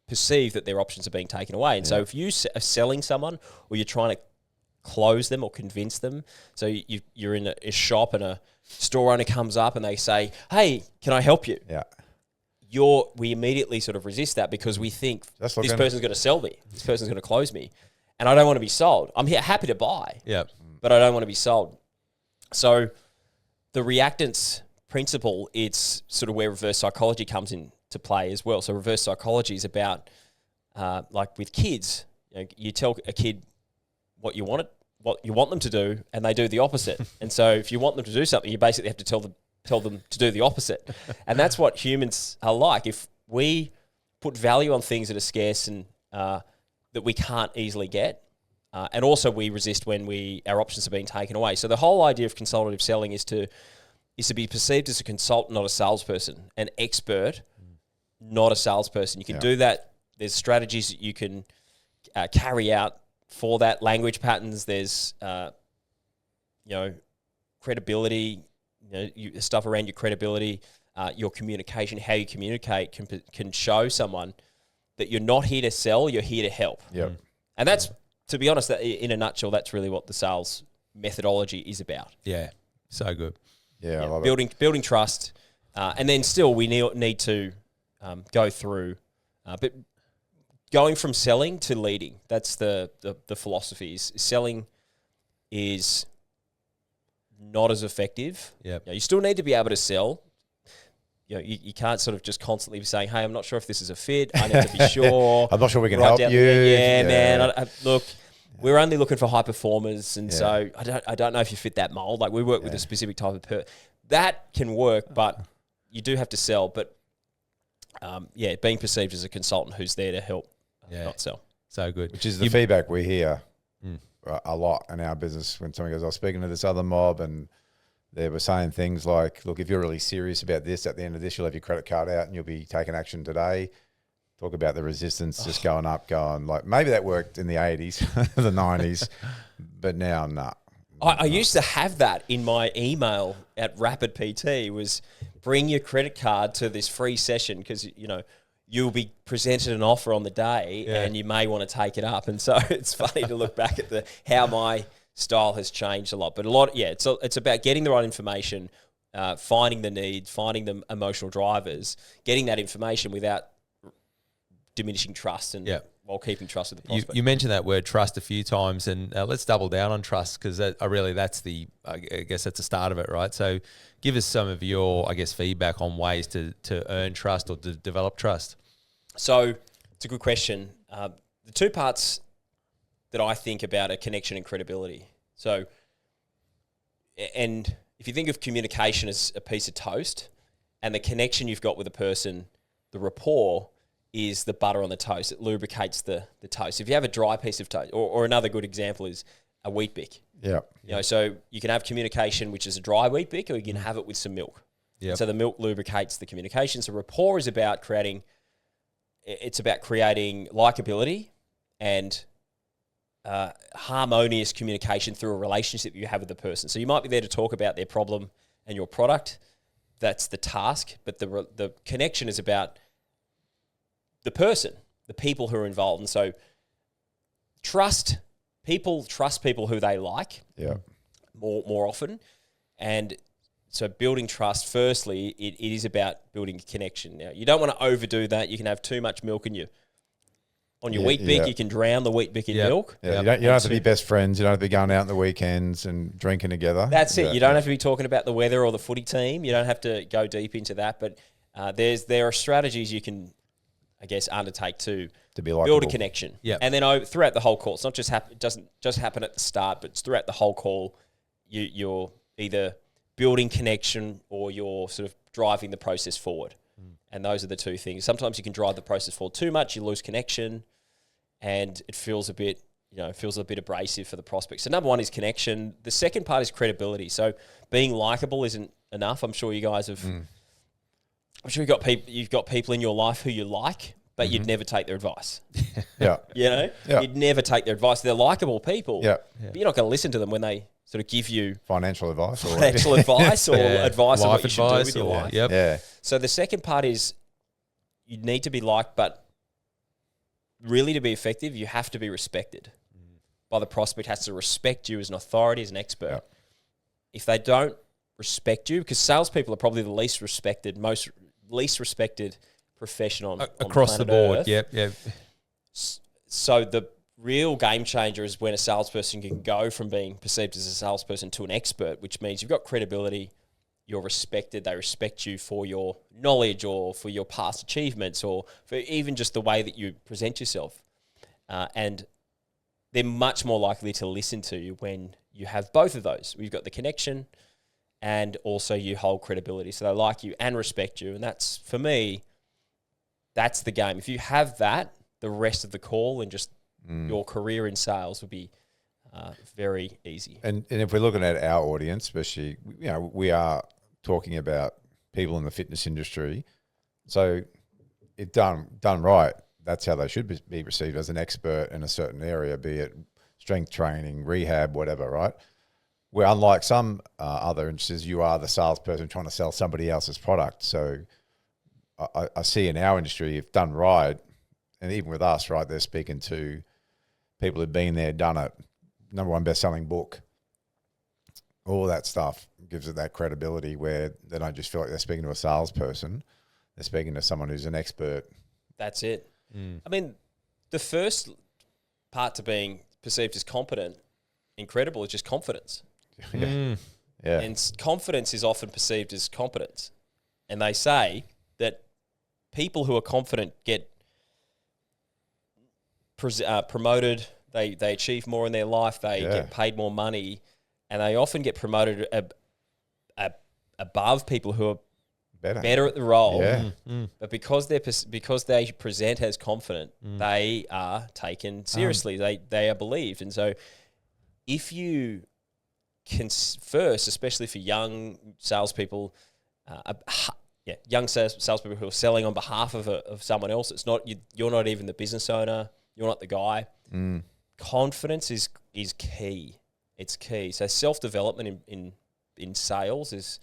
perceive that their options are being taken away. And so if you are selling someone or you're trying to close them or convince them, so you're in a shop and a store owner comes up and they say, "Hey, can I help you?" Yeah. We immediately sort of resist that because we think this person's going to sell me. This person's going to close me. And I don't want to be sold. I'm happy to buy, but I don't want to be sold. So the reactance principle, it's sort of where reverse psychology comes into play as well. So reverse psychology is about, with kids, you tell a kid what you want them to do, and they do the opposite. And so if you want them to do something, you basically have to tell them to do the opposite. And that's what humans are like. If we put value on things that are scarce and that we can't easily get, and also we resist when our options are being taken away. So the whole idea of consultative selling is to be perceived as a consultant, not a salesperson, an expert, not a salesperson. You can do that. There's strategies that you can carry out for that, language patterns. There's, credibility, stuff around your credibility, your communication, how you communicate can show someone that you're not here to sell, you're here to help. Yep. And that's, to be honest, in a nutshell, that's really what the sales methodology is about. Yeah, so good. Yeah, I love building trust, and then still we need to go through, but going from selling to leading. That's the philosophy. Selling is not as effective. Yeah, you still need to be able to sell. You can't sort of just constantly be saying, "Hey, I'm not sure if this is a fit. I need to be sure. I'm not sure we can help you." Yeah, man. Look. We're only looking for high performers, and so I don't know if you fit that mold. Like we work with a specific type of that can work, but you do have to sell. But being perceived as a consultant who's there to help, not sell. So good. Which is the feedback we hear a lot in our business when someone goes, "I was speaking to this other mob," and they were saying things like, "Look, if you're really serious about this, at the end of this, you'll have your credit card out and you'll be taking action today." Talk about the resistance just going up, maybe that worked in the 80s, the 90s, but now, nah. I used to have that in my email at Rapid PT was bring your credit card to this free session because, you'll be presented an offer on the day and you may want to take it up. And so it's funny to look back at how my style has changed a lot. But it's about getting the right information, finding the needs, finding the emotional drivers, getting that information without diminishing trust and while keeping trust with the prospect. You mentioned that word trust a few times, and let's double down on trust, because I guess that's the start of it, right? So give us some of your, I guess, feedback on ways to earn trust or to develop trust. So it's a good question. The two parts that I think about are connection and credibility. So, and if you think of communication as a piece of toast, and the connection you've got with a person, the rapport, is the butter on the toast. It lubricates the toast. If you have a dry piece of toast, or another good example is a wheat bick. Yeah. So you can have communication, which is a dry wheat bick, or you can have it with some milk. Yeah. So the milk lubricates the communication. So rapport is about creating likability and harmonious communication through a relationship you have with the person. So you might be there to talk about their problem and your product. That's the task. But the connection is about the person, the people who are involved. And so trust people who they like more often. And so building trust, firstly, it is about building connection. Now, you don't want to overdo that. You can have too much milk in on your wheat bick. You can drown the wheat bick in milk. Yeah. You don't have to be best friends. You don't have to be going out on the weekends and drinking together. That's it. You don't have to be talking about the weather or the footy team. You don't have to go deep into that. But there are strategies you can, I guess, undertake to be likable. Build a connection. Yeah. And then throughout the whole call, it's not just it doesn't just happen at the start, but it's throughout the whole call. You're either building connection or you're sort of driving the process forward. And those are the two things. Sometimes you can drive the process forward too much, you lose connection, and it feels a bit abrasive for the prospect. So number one is connection. The second part is credibility. So being likable isn't enough. I'm sure you guys have. I'm sure you've got people in your life who you like, but you'd never take their advice. You'd never take their advice. They're likable people, but you're not going to listen to them when they sort of give you financial advice or advice on what you should do with your life. Yep. Yeah. So the second part is you need to be liked, but really to be effective, you have to be respected by the prospect. Has to respect you as an authority, as an expert. Yep. If they don't respect you, because salespeople are probably the least respected profession on across the planet board. Earth. Yep. So the real game changer is when a salesperson can go from being perceived as a salesperson to an expert, which means you've got credibility, you're respected, they respect you for your knowledge or for your past achievements or for even just the way that you present yourself. And they're much more likely to listen to you when you have both of those. We've got the connection and also you hold credibility. So they like you and respect you. And that's, for me, that's the game. If you have that, the rest of the call and just your career in sales would be very easy. And if we're looking at our audience, especially, we are talking about people in the fitness industry. So it done right, that's how they should be received, as an expert in a certain area, be it strength training, rehab, whatever, right? Where unlike some other industries, you are the salesperson trying to sell somebody else's product. So I see in our industry, if done right, and even with us, right, they're speaking to people who've been there, done it, #1 best-selling book, all that stuff gives it that credibility where they don't just feel like they're speaking to a salesperson, they're speaking to someone who's an expert. That's it. I mean, the first part to being perceived as competent, incredible, is just confidence. Yeah. And confidence is often perceived as competence. And they say that people who are confident get promoted, they achieve more in their life, they get paid more money, and they often get promoted above people who are better at the role. But because they present as confident, they are taken seriously. They are believed. And so if you can first, especially for young salespeople, salespeople who are selling on behalf of someone else, it's not you're not even the business owner, you're not the guy. Confidence is key. It's key. So self-development in sales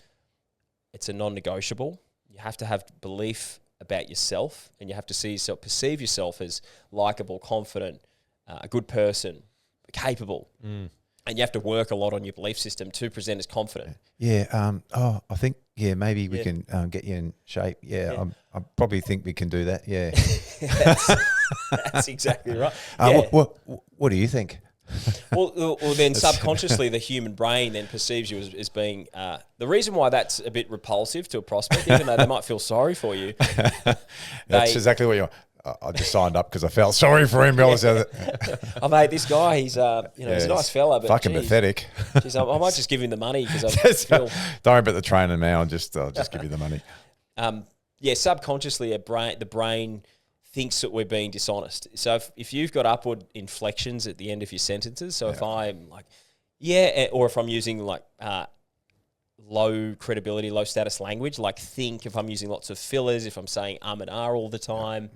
it's a non-negotiable. You have to have belief about yourself, and you have to perceive yourself as likable, confident, a good person, capable. And you have to work a lot on your belief system to present as confident. Yeah. I think, maybe we can get you in shape. Yeah. I probably think we can do that. Yeah. That's exactly right. What do you think? Well, then subconsciously the human brain then perceives you as being the reason why that's a bit repulsive to a prospect, even though they might feel sorry for you. That's exactly what you want. I just signed up because I felt sorry for him. Oh, mate, this guy, he's he's a nice fella, but fucking pathetic. Geez, I might just give him the money because don't worry about the training now. I'll just give you the money. Subconsciously, the brain thinks that we're being dishonest. So if you've got upward inflections at the end of your sentences, so if I'm like, or if I'm using like low credibility, low status language, like think, if I'm using lots of fillers, if I'm saying and all the time,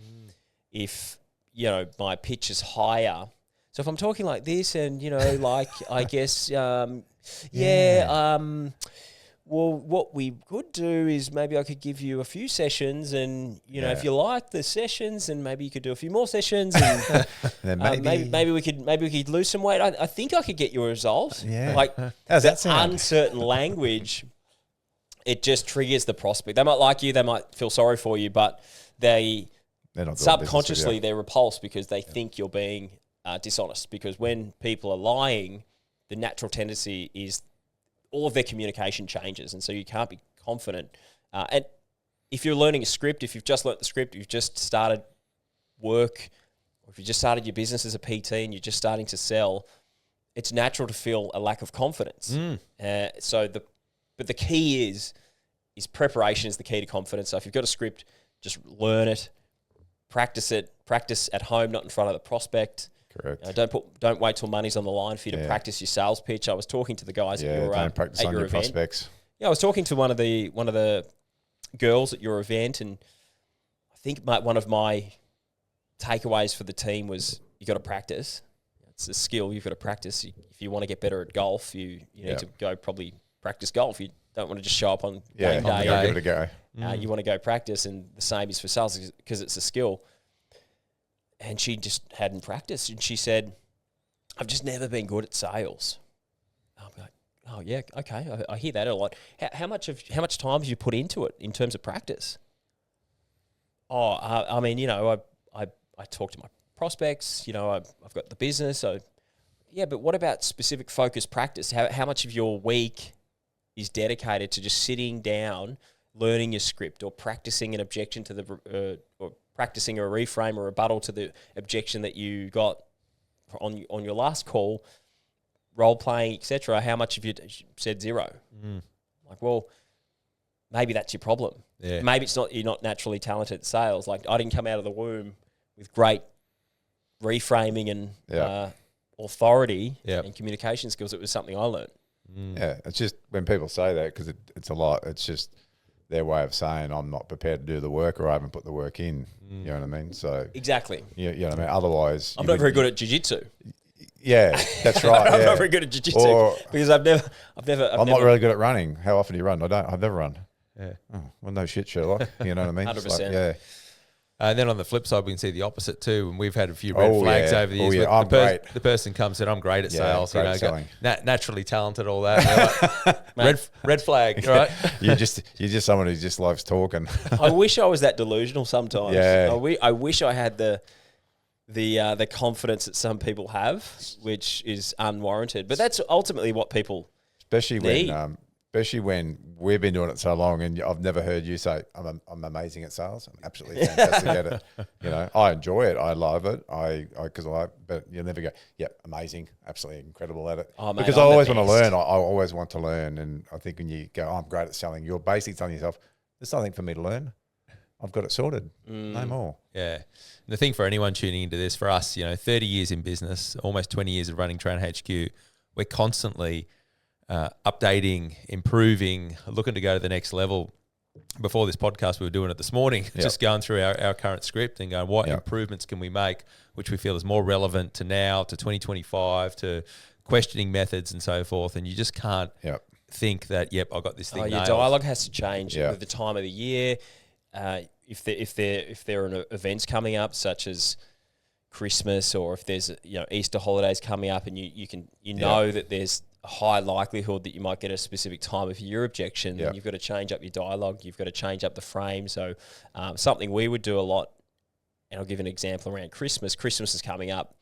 if, my pitch is higher. So if I'm talking like this and, like, I guess, well, what we could do is maybe I could give you a few sessions and, if you like the sessions, and maybe you could do a few more sessions and then maybe we could lose some weight. I think I could get you a result. Yeah. Like how's that sound? Uncertain language, it just triggers the prospect. They might like you, they might feel sorry for you, but they're not subconsciously they're repulsed because they think you're being dishonest. Because when people are lying, the natural tendency is all of their communication changes, and so you can't be confident. And if you're learning a script, if you've just learnt the script, you've just started work, or if you just started your business as a PT and you're just starting to sell, it's natural to feel a lack of confidence. But the key is preparation is the key to confidence. So if you've got a script, just learn it, practice at home, not in front of the prospect. Correct. Don't wait till money's on the line for you to practice your sales pitch. I was talking to the guys at your don't practice at on your your event. prospects. Yeah, I was talking to one of the girls at your event, and I think one of my takeaways for the team was you got to practice. It's a skill you've got to practice. If you want to get better at golf, you need to go probably practice golf. You don't want to just show up on game day. Give it a go. You want to go practice, and the same is for sales because it's a skill. And she just hadn't practiced, and she said, "I've just never been good at sales." I'm like, "Oh yeah, okay, I hear that a lot." How much time have you put into it in terms of practice? I mean, I talk to my prospects. I've got the business, so yeah. But what about specific focused practice? How much of your week is dedicated to just sitting down, learning your script, or practicing an objection to the or practicing a reframe or rebuttal to the objection that you got on your last call, role playing, etc. How much have you said zero? Like, well, maybe that's your problem. Yeah. Maybe you're not naturally talented at sales. Like, I didn't come out of the womb with great reframing and authority and communication skills. It was something I learned. Yeah, it's just when people say that, because it's a lot, it's just their way of saying I'm not prepared to do the work, or I haven't put the work in. You know what I mean? So exactly. You know what I mean? Otherwise, I'm not very good at jiu-jitsu. Yeah, that's right. I'm not very good at jiu-jitsu because I've never. I'm not really good at running. How often do you run? I've never run. Yeah. Oh, well, no shit, Sherlock. You know what I mean? 100%. Yeah. And then on the flip side, we can see the opposite too. And we've had a few red flags over the years. I'm great. The person comes and I'm great at sales. Great at selling. Naturally talented, all that. Like, red flag, right? You're just someone who just loves talking. I wish I was that delusional sometimes. Yeah. I wish I had the confidence that some people have, which is unwarranted. But that's ultimately what people need. Especially when we've been doing it so long, and I've never heard you say, I'm amazing at sales. I'm absolutely fantastic at it. I enjoy it. I love it. But you'll never go, yep, amazing, absolutely incredible at it. Oh, mate, because I always want to learn. I always want to learn. And I think when you go, I'm great at selling, you're basically telling yourself, there's nothing for me to learn. I've got it sorted. No more. Yeah. And the thing for anyone tuning into this, for us, 30 years in business, almost 20 years of running Train HQ, we're constantly updating, improving, looking to go to the next level. Before this podcast, we were doing it this morning, just going through our current script and going, what improvements can we make, which we feel is more relevant to now, to 2025, to questioning methods and so forth. And you just can't think that, I got this thing nailed. Your dialogue has to change with the time of the year. If there are events coming up, such as Christmas, or if there's Easter holidays coming up, and you know that there's a high likelihood that you might get a specific time of year objection, then you've got to change up your dialogue. You've got to change up the frame. So something we would do a lot, and I'll give an example around Christmas. Christmas is coming up.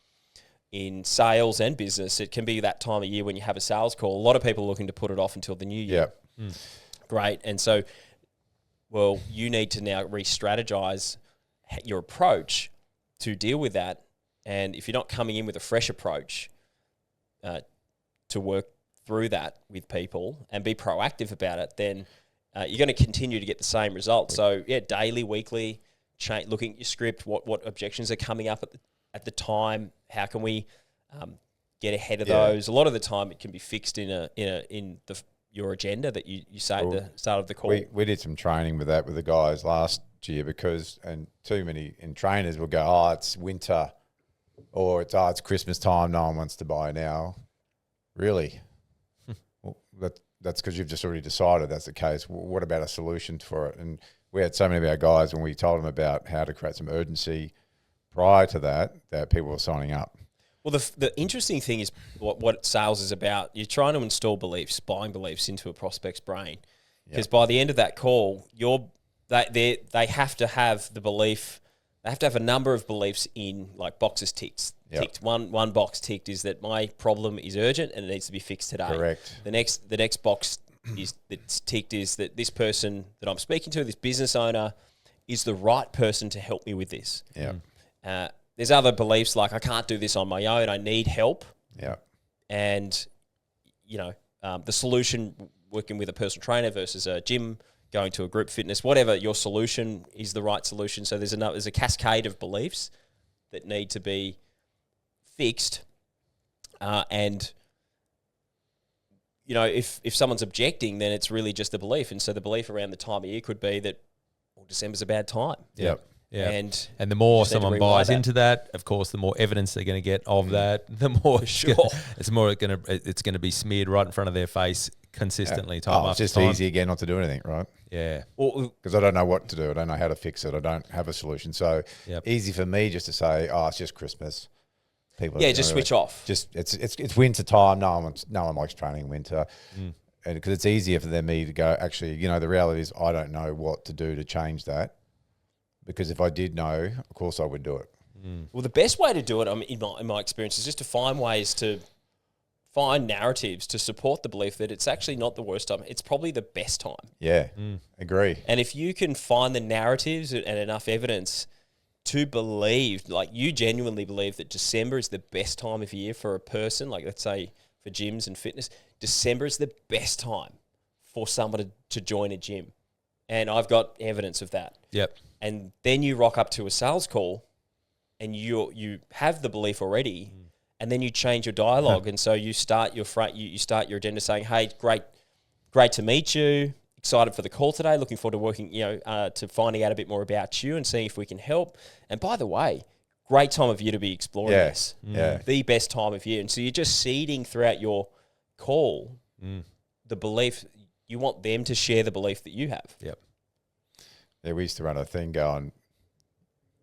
In sales and business, it can be that time of year when you have a sales call. A lot of people are looking to put it off until the new year. Yeah. Great. And so, well, you need to now re-strategize your approach to deal with that. And if you're not coming in with a fresh approach to work through that with people and be proactive about it, then you're going to continue to get the same results. So, daily, weekly, looking at your script, what objections are coming up at the time, how can we get ahead of those? A lot of the time it can be fixed in your agenda that you say at the start of the call. We did some training with that with the guys last year and too many trainers will go, oh, it's winter, or it's Christmas time, no one wants to buy now. Really? Well, that's because you've just already decided that's the case. What about a solution for it? And we had so many of our guys when we told them about how to create some urgency prior to that people were signing up. Well, the interesting thing is what sales is about. You're trying to install beliefs, buying beliefs into a prospect's brain. Because by the end of that call, they have to have the belief. They have to have a number of beliefs in, like, boxes ticked. One box ticked is that my problem is urgent and it needs to be fixed today. Correct. The next box that's ticked is that this person that I'm speaking to, this business owner, is the right person to help me with this. Yeah. There's other beliefs like I can't do this on my own. I need help. Yeah. And, the solution, working with a personal trainer versus a gym, going to a group fitness, whatever your solution is the right solution. So there's a cascade of beliefs that need to be fixed. And, if someone's objecting, then it's really just a belief. And so the belief around the time of year could be that, December's a bad time. Yep. Yeah. And the more someone buys into that, of course, the more evidence they're going to get of that. The more it's going to be smeared right in front of their face consistently. Time it's after just time. easy again not to do anything, right? Yeah. Because I don't know what to do. I don't know how to fix it. I don't have a solution. So easy for me just to say, it's just Christmas. People, just switch off. Just it's winter time. No one likes training in winter. And because it's easier for me to go, actually, the reality is I don't know what to do to change that. Because if I did know, of course I would do it. Well, the best way to do it, in my experience, is just to find ways to find narratives to support the belief that it's actually not the worst time. It's probably the best time. Yeah, agree. And if you can find the narratives and enough evidence to believe, like you genuinely believe that December is the best time of year for a person, like let's say for gyms and fitness, December is the best time for somebody to join a gym. And I've got evidence of that. Yep. And then you rock up to a sales call and you have the belief already, and then you change your dialogue. And so you start your agenda saying, hey, great to meet you. Excited for the call today. Looking forward to working, to finding out a bit more about you and seeing if we can help. And by the way, great time of year to be exploring this. Yeah. The best time of year. And so you're just seeding throughout your call the belief. You want them to share the belief that you have. Yep. Yeah, we used to run a thing going,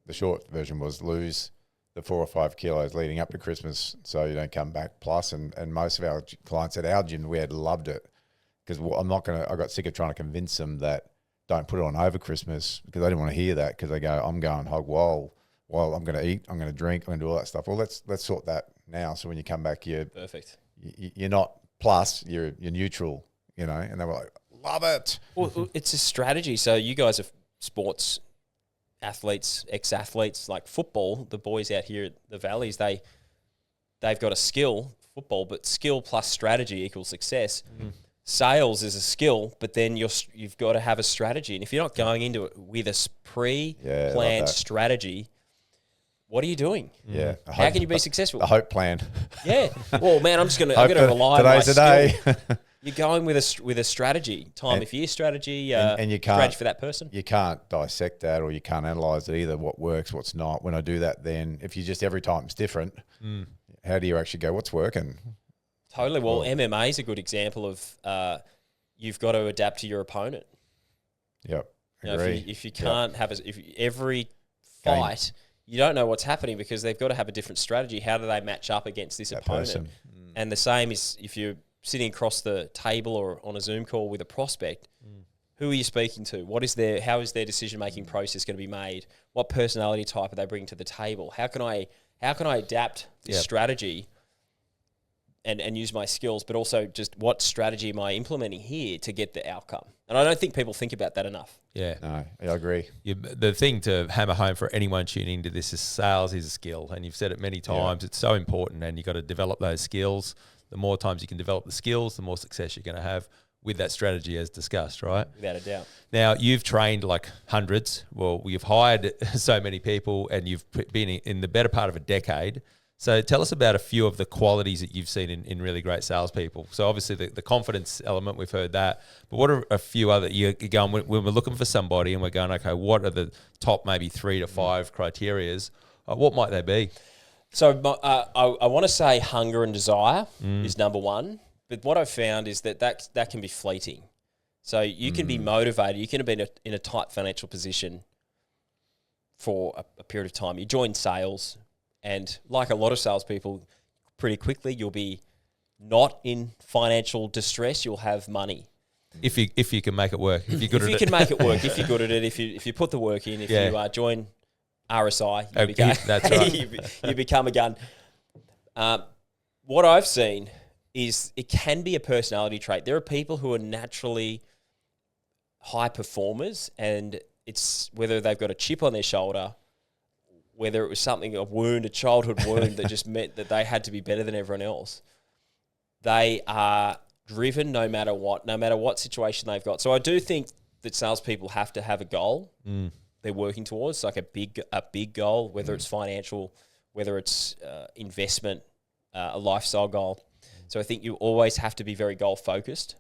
the short version was lose the 4 or 5 kilos leading up to Christmas so you don't come back plus. And most of our clients at our gym, we had loved it because I got sick of trying to convince them that don't put it on over Christmas because they didn't want to hear that because they go, I'm going hog wild. Well, I'm going to eat, I'm going to drink, I'm going to do all that stuff. Well, let's sort that now. So when you come back, perfect. You're not plus, you're neutral, and they were like, love it. Well, it's a strategy. So you guys are sports athletes, ex-athletes, like football. The boys out here at the Valleys, they've got a skill, football, but skill plus strategy equals success. Sales is a skill, but then you've got to have a strategy. And if you're not going into it with a pre-planned strategy, what are you doing? Yeah. How can you be successful? A hope plan. Yeah. Well, man, I'm gonna rely on my today. skill. You're going with a strategy, time of year strategy, and you can't, strategy for that person. You can't dissect that or you can't analyze it either, what works, what's not. When I do that, then if you just every time it's different, how do you actually go, what's working? Totally. Well, MMA is a good example of you've got to adapt to your opponent. Yep. If you can't have if every fight you don't know what's happening because they've got to have a different strategy. How do they match up against this opponent? Person. And the same is if you're sitting across the table or on a Zoom call with a prospect, who are you speaking to? How is their decision-making process going to be made? What personality type are they bringing to the table? How can I adapt this strategy and use my skills, but also just what strategy am I implementing here to get the outcome? And I don't think people think about that enough. Yeah. No, I agree. The thing to hammer home for anyone tuning into this is sales is a skill. And you've said it many times. It's so important, and you've got to develop those skills. The more times you can develop the skills, the more success you're going to have with that strategy as discussed, right? Without a doubt. Now, you've trained like hundreds. Well, you've hired so many people, and you've been in the better part of a decade. So tell us about a few of the qualities that you've seen in really great salespeople. So obviously the confidence element, we've heard that. But what are a few other, you're going, when we're looking for somebody and we're going, okay, what are the top maybe 3 to 5 criterias? What might they be? So I want to say hunger and desire is number one. But what I've found is that can be fleeting. So you can be motivated. You can be in a tight financial position for a period of time. You join sales, and like a lot of salespeople, pretty quickly you'll be not in financial distress. You'll have money if you can make it work. If you're good at it, if you can make it work. If you're good at it. If you put the work in. If you join RSI, that's right. you become a gun. What I've seen is it can be a personality trait. There are people who are naturally high performers, and it's whether they've got a chip on their shoulder, whether it was something, a childhood wound that just meant that they had to be better than everyone else. They are driven no matter what situation they've got. So I do think that salespeople have to have a goal they're working towards, like a big goal, whether it's financial, whether it's investment, a lifestyle goal. So I think you always have to be very goal focused,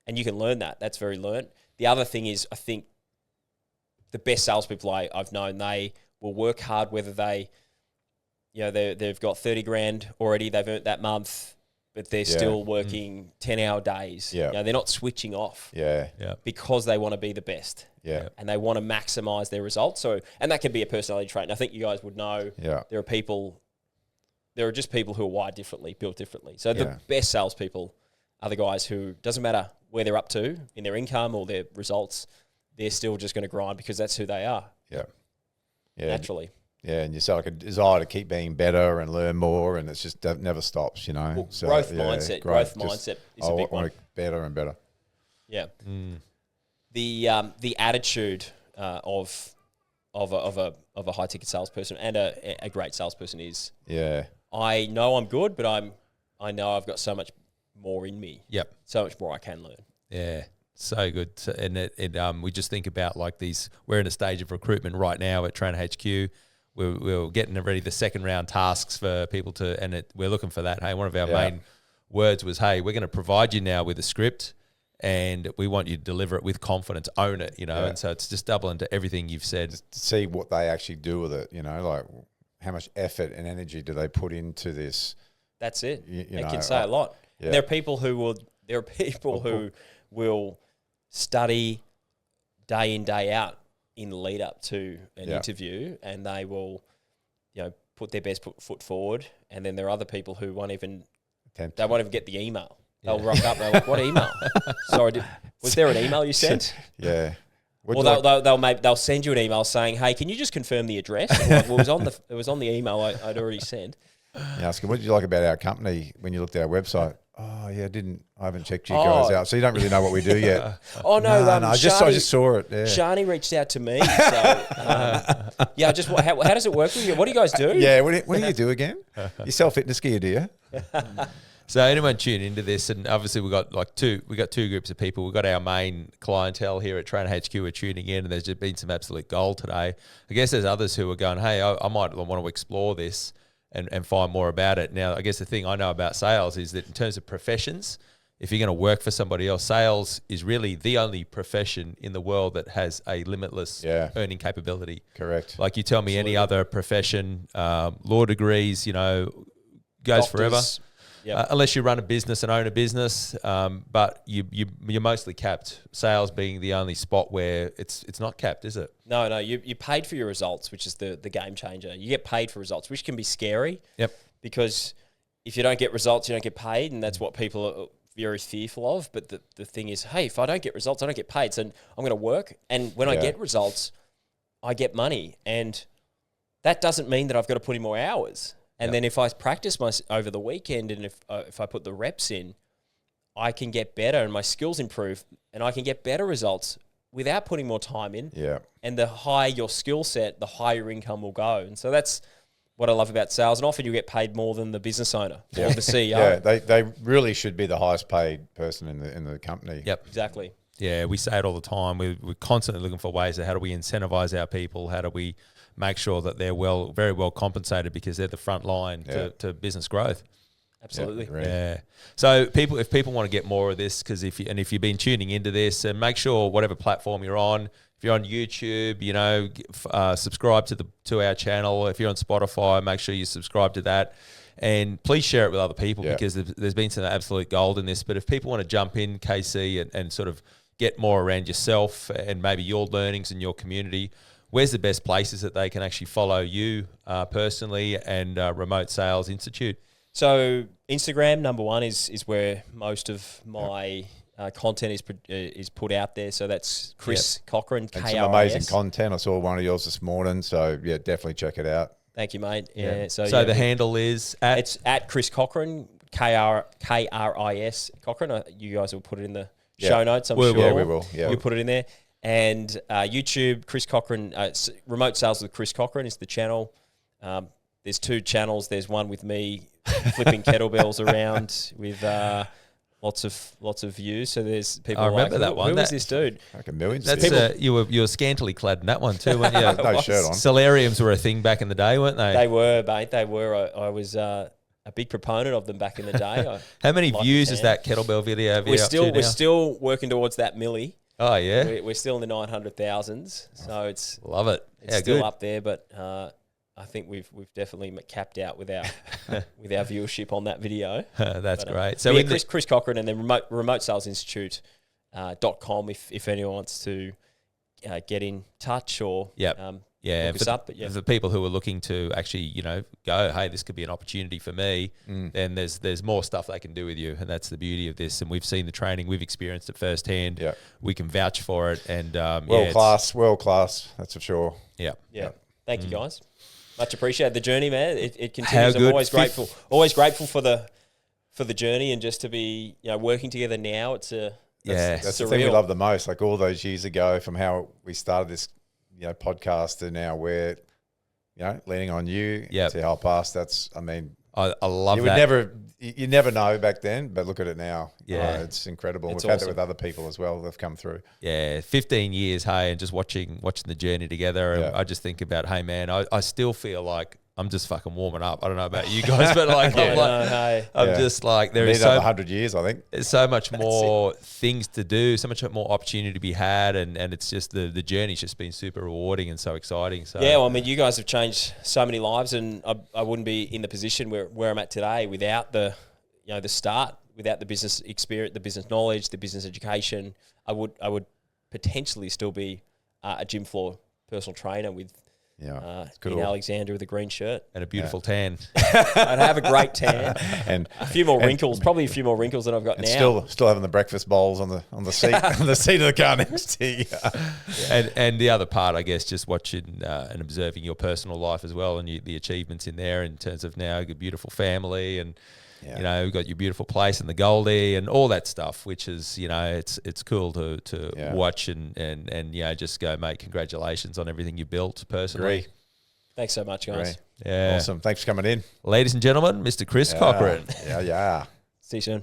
and you can learn that. That's very learned. The other thing is, I think the best salespeople I've known, they will work hard, whether they've got 30 grand already, they've earned that month, but they're still working 10-hour days. Yeah. They're not switching off. Yeah. Because they want to be the best. Yeah. And they want to maximize their results. So, and that can be a personality trait. And I think you guys would know there are just people who are wired differently, built differently. So the best salespeople are the guys who, doesn't matter where they're up to in their income or their results, they're still just going to grind because that's who they are. Yeah. Naturally. Yeah, and you sell like a desire to keep being better and learn more, and it's just never stops, Well, So, growth mindset is a big one. I want better and better. Yeah. The attitude of a high ticket salesperson and a great salesperson is I know I'm good, but I know I've got so much more in me. Yep. So much more I can learn. Yeah. So good. So, and we just think about like these, we're in a stage of recruitment right now at Trainer HQ. We're getting ready the second round tasks for people we're looking for that. Hey, one of our main words was, hey, we're going to provide you now with a script, and we want you to deliver it with confidence, own it, And so it's just doubling to everything you've said. Just to see what they actually do with it, like how much effort and energy do they put into this? That's it. It can say a lot. Yeah. There are people who will study day in, day out in the lead up to an interview, and they will, put their best foot forward. And then there are other people who won't even get the email. They'll rock up. They're like, "What email? Sorry, was there an email you sent?" Yeah. Or they'll send you an email saying, "Hey, can you just confirm the address?" It was on the email I'd already sent. You ask them, what did you like about our company when you looked at our website? Oh yeah, I haven't checked you guys out, so you don't really know what we do yet. I just saw it. Yeah. Shani reached out to me. So, how does it work with you? What do you guys do? Yeah, what do you do again? You sell fitness gear, do you? So anyone tune into this, and obviously we got two groups of people. We've got our main clientele here at Trainer HQ who are tuning in, and there's just been some absolute gold today. I guess there's others who are going, hey, I might want to explore this and find more about it. Now, I guess the thing I know about sales is that in terms of professions, if you're going to work for somebody else, sales is really the only profession in the world that has a limitless earning capability. Correct. Like you tell me any other profession, law degrees, goes Doctors. forever. Yep. unless you run a business and own a business. But you're mostly capped. Sales being the only spot where it's not capped, is it? No, you paid for your results, which is the game changer. You get paid for results, which can be scary. Yep. Because if you don't get results, you don't get paid, and that's what people are very fearful of. But the thing is, hey, if I don't get results, I don't get paid. So I'm going to work, and when I get results, I get money, and that doesn't mean that I've got to put in more hours. And then if I practice over the weekend, and if I put the reps in, I can get better, and my skills improve, and I can get better results without putting more time in. Yeah. And the higher your skill set, the higher your income will go. And so that's what I love about sales. And often you get paid more than the business owner or the CEO. Yeah, they really should be the highest paid person in the company. Yep. Exactly. Yeah, we say it all the time. We're constantly looking for ways of how do we incentivize our people? How do we make sure that they're very well compensated, because they're the front line to business growth. Absolutely. Yeah. So if people want to get more of this, because if you've been tuning into this, and make sure whatever platform you're on, if you're on YouTube, subscribe to our channel. If you're on Spotify, make sure you subscribe to that. And please share it with other people, because there's been some absolute gold in this. But if people want to jump in, KC, and sort of get more around yourself and maybe your learnings in your community, where's the best places that they can actually follow you personally and Remote Sales Institute? So Instagram, number one, is where most of my content is put out there. So that's Kris Cochrane, And Kris. some amazing content. I saw one of yours this morning. So, yeah, definitely check it out. Thank you, mate. Yeah. So the handle is it's at Kris Cochrane, Kris Cochrane. You guys will put it in the show notes, I'm sure. Yeah, we will. Yeah. We'll put it in there. And YouTube, Kris Cochrane, Remote Sales with Kris Cochrane is the channel. There's two channels. There's one with me flipping kettlebells around with lots of views. So there's people. I remember that one. Who is this dude? Like a million. That's you were scantily clad in that one too, weren't you? No shirt on. Solariums were a thing back in the day, weren't they? They were, mate. They were. I was a big proponent of them back in the day. How many views is that kettlebell video? We're still working towards that milli. Oh yeah, we're still in the 900,000s. So it's love it. It's still up there, but I think we've definitely capped out with our with our viewership on that video. That's great. So yeah, Kris Cochrane, and then remote sales institute.com if anyone wants to get in touch or look us up. But for the people who are looking to actually go, hey, this could be an opportunity for me, then there's more stuff they can do with you, and that's the beauty of this. And we've seen the training, we've experienced it firsthand. Yeah, we can vouch for it, and world class, that's for sure. Yeah. Thank you, guys. Much appreciated the journey, man. It continues. I'm always grateful for the journey, and just to be working together now. It's that's the thing we love the most. Like all those years ago, from how we started this podcast to now we're leaning on you to help us. I love that. You never know back then, but look at it now. Yeah, it's incredible. We've had that with other people as well. They've come through. Yeah, 15 years, hey, and just watching the journey together. And I just think about, hey, man, I still feel like I'm just fucking warming up. I don't know about you guys, but I'm just like there is so 100 years. I think there's so much more things to do, so much more opportunity to be had, and it's just the journey's just been super rewarding and so exciting. So yeah, well, I mean, you guys have changed so many lives, and I wouldn't be in the position where I'm at today without the start, without the business experience, the business knowledge, the business education. I would potentially still be a gym floor personal trainer with. In Alexander with a green shirt and a beautiful tan. I'd have a great tan and a few more wrinkles, probably a few more wrinkles than I've got now. Still having the breakfast bowls on the seat on the seat of the car next to you. And the other part, I guess, just watching and observing your personal life as well, and the achievements in there in terms of now your beautiful family and. You've got your beautiful place in the Goldie and all that stuff, which is, it's cool to watch and just go, mate, congratulations on everything you built personally. Agree. Thanks so much, guys. Yeah. Awesome. Thanks for coming in. Ladies and gentlemen, Mr. Kris Cochrane. Yeah. See you soon.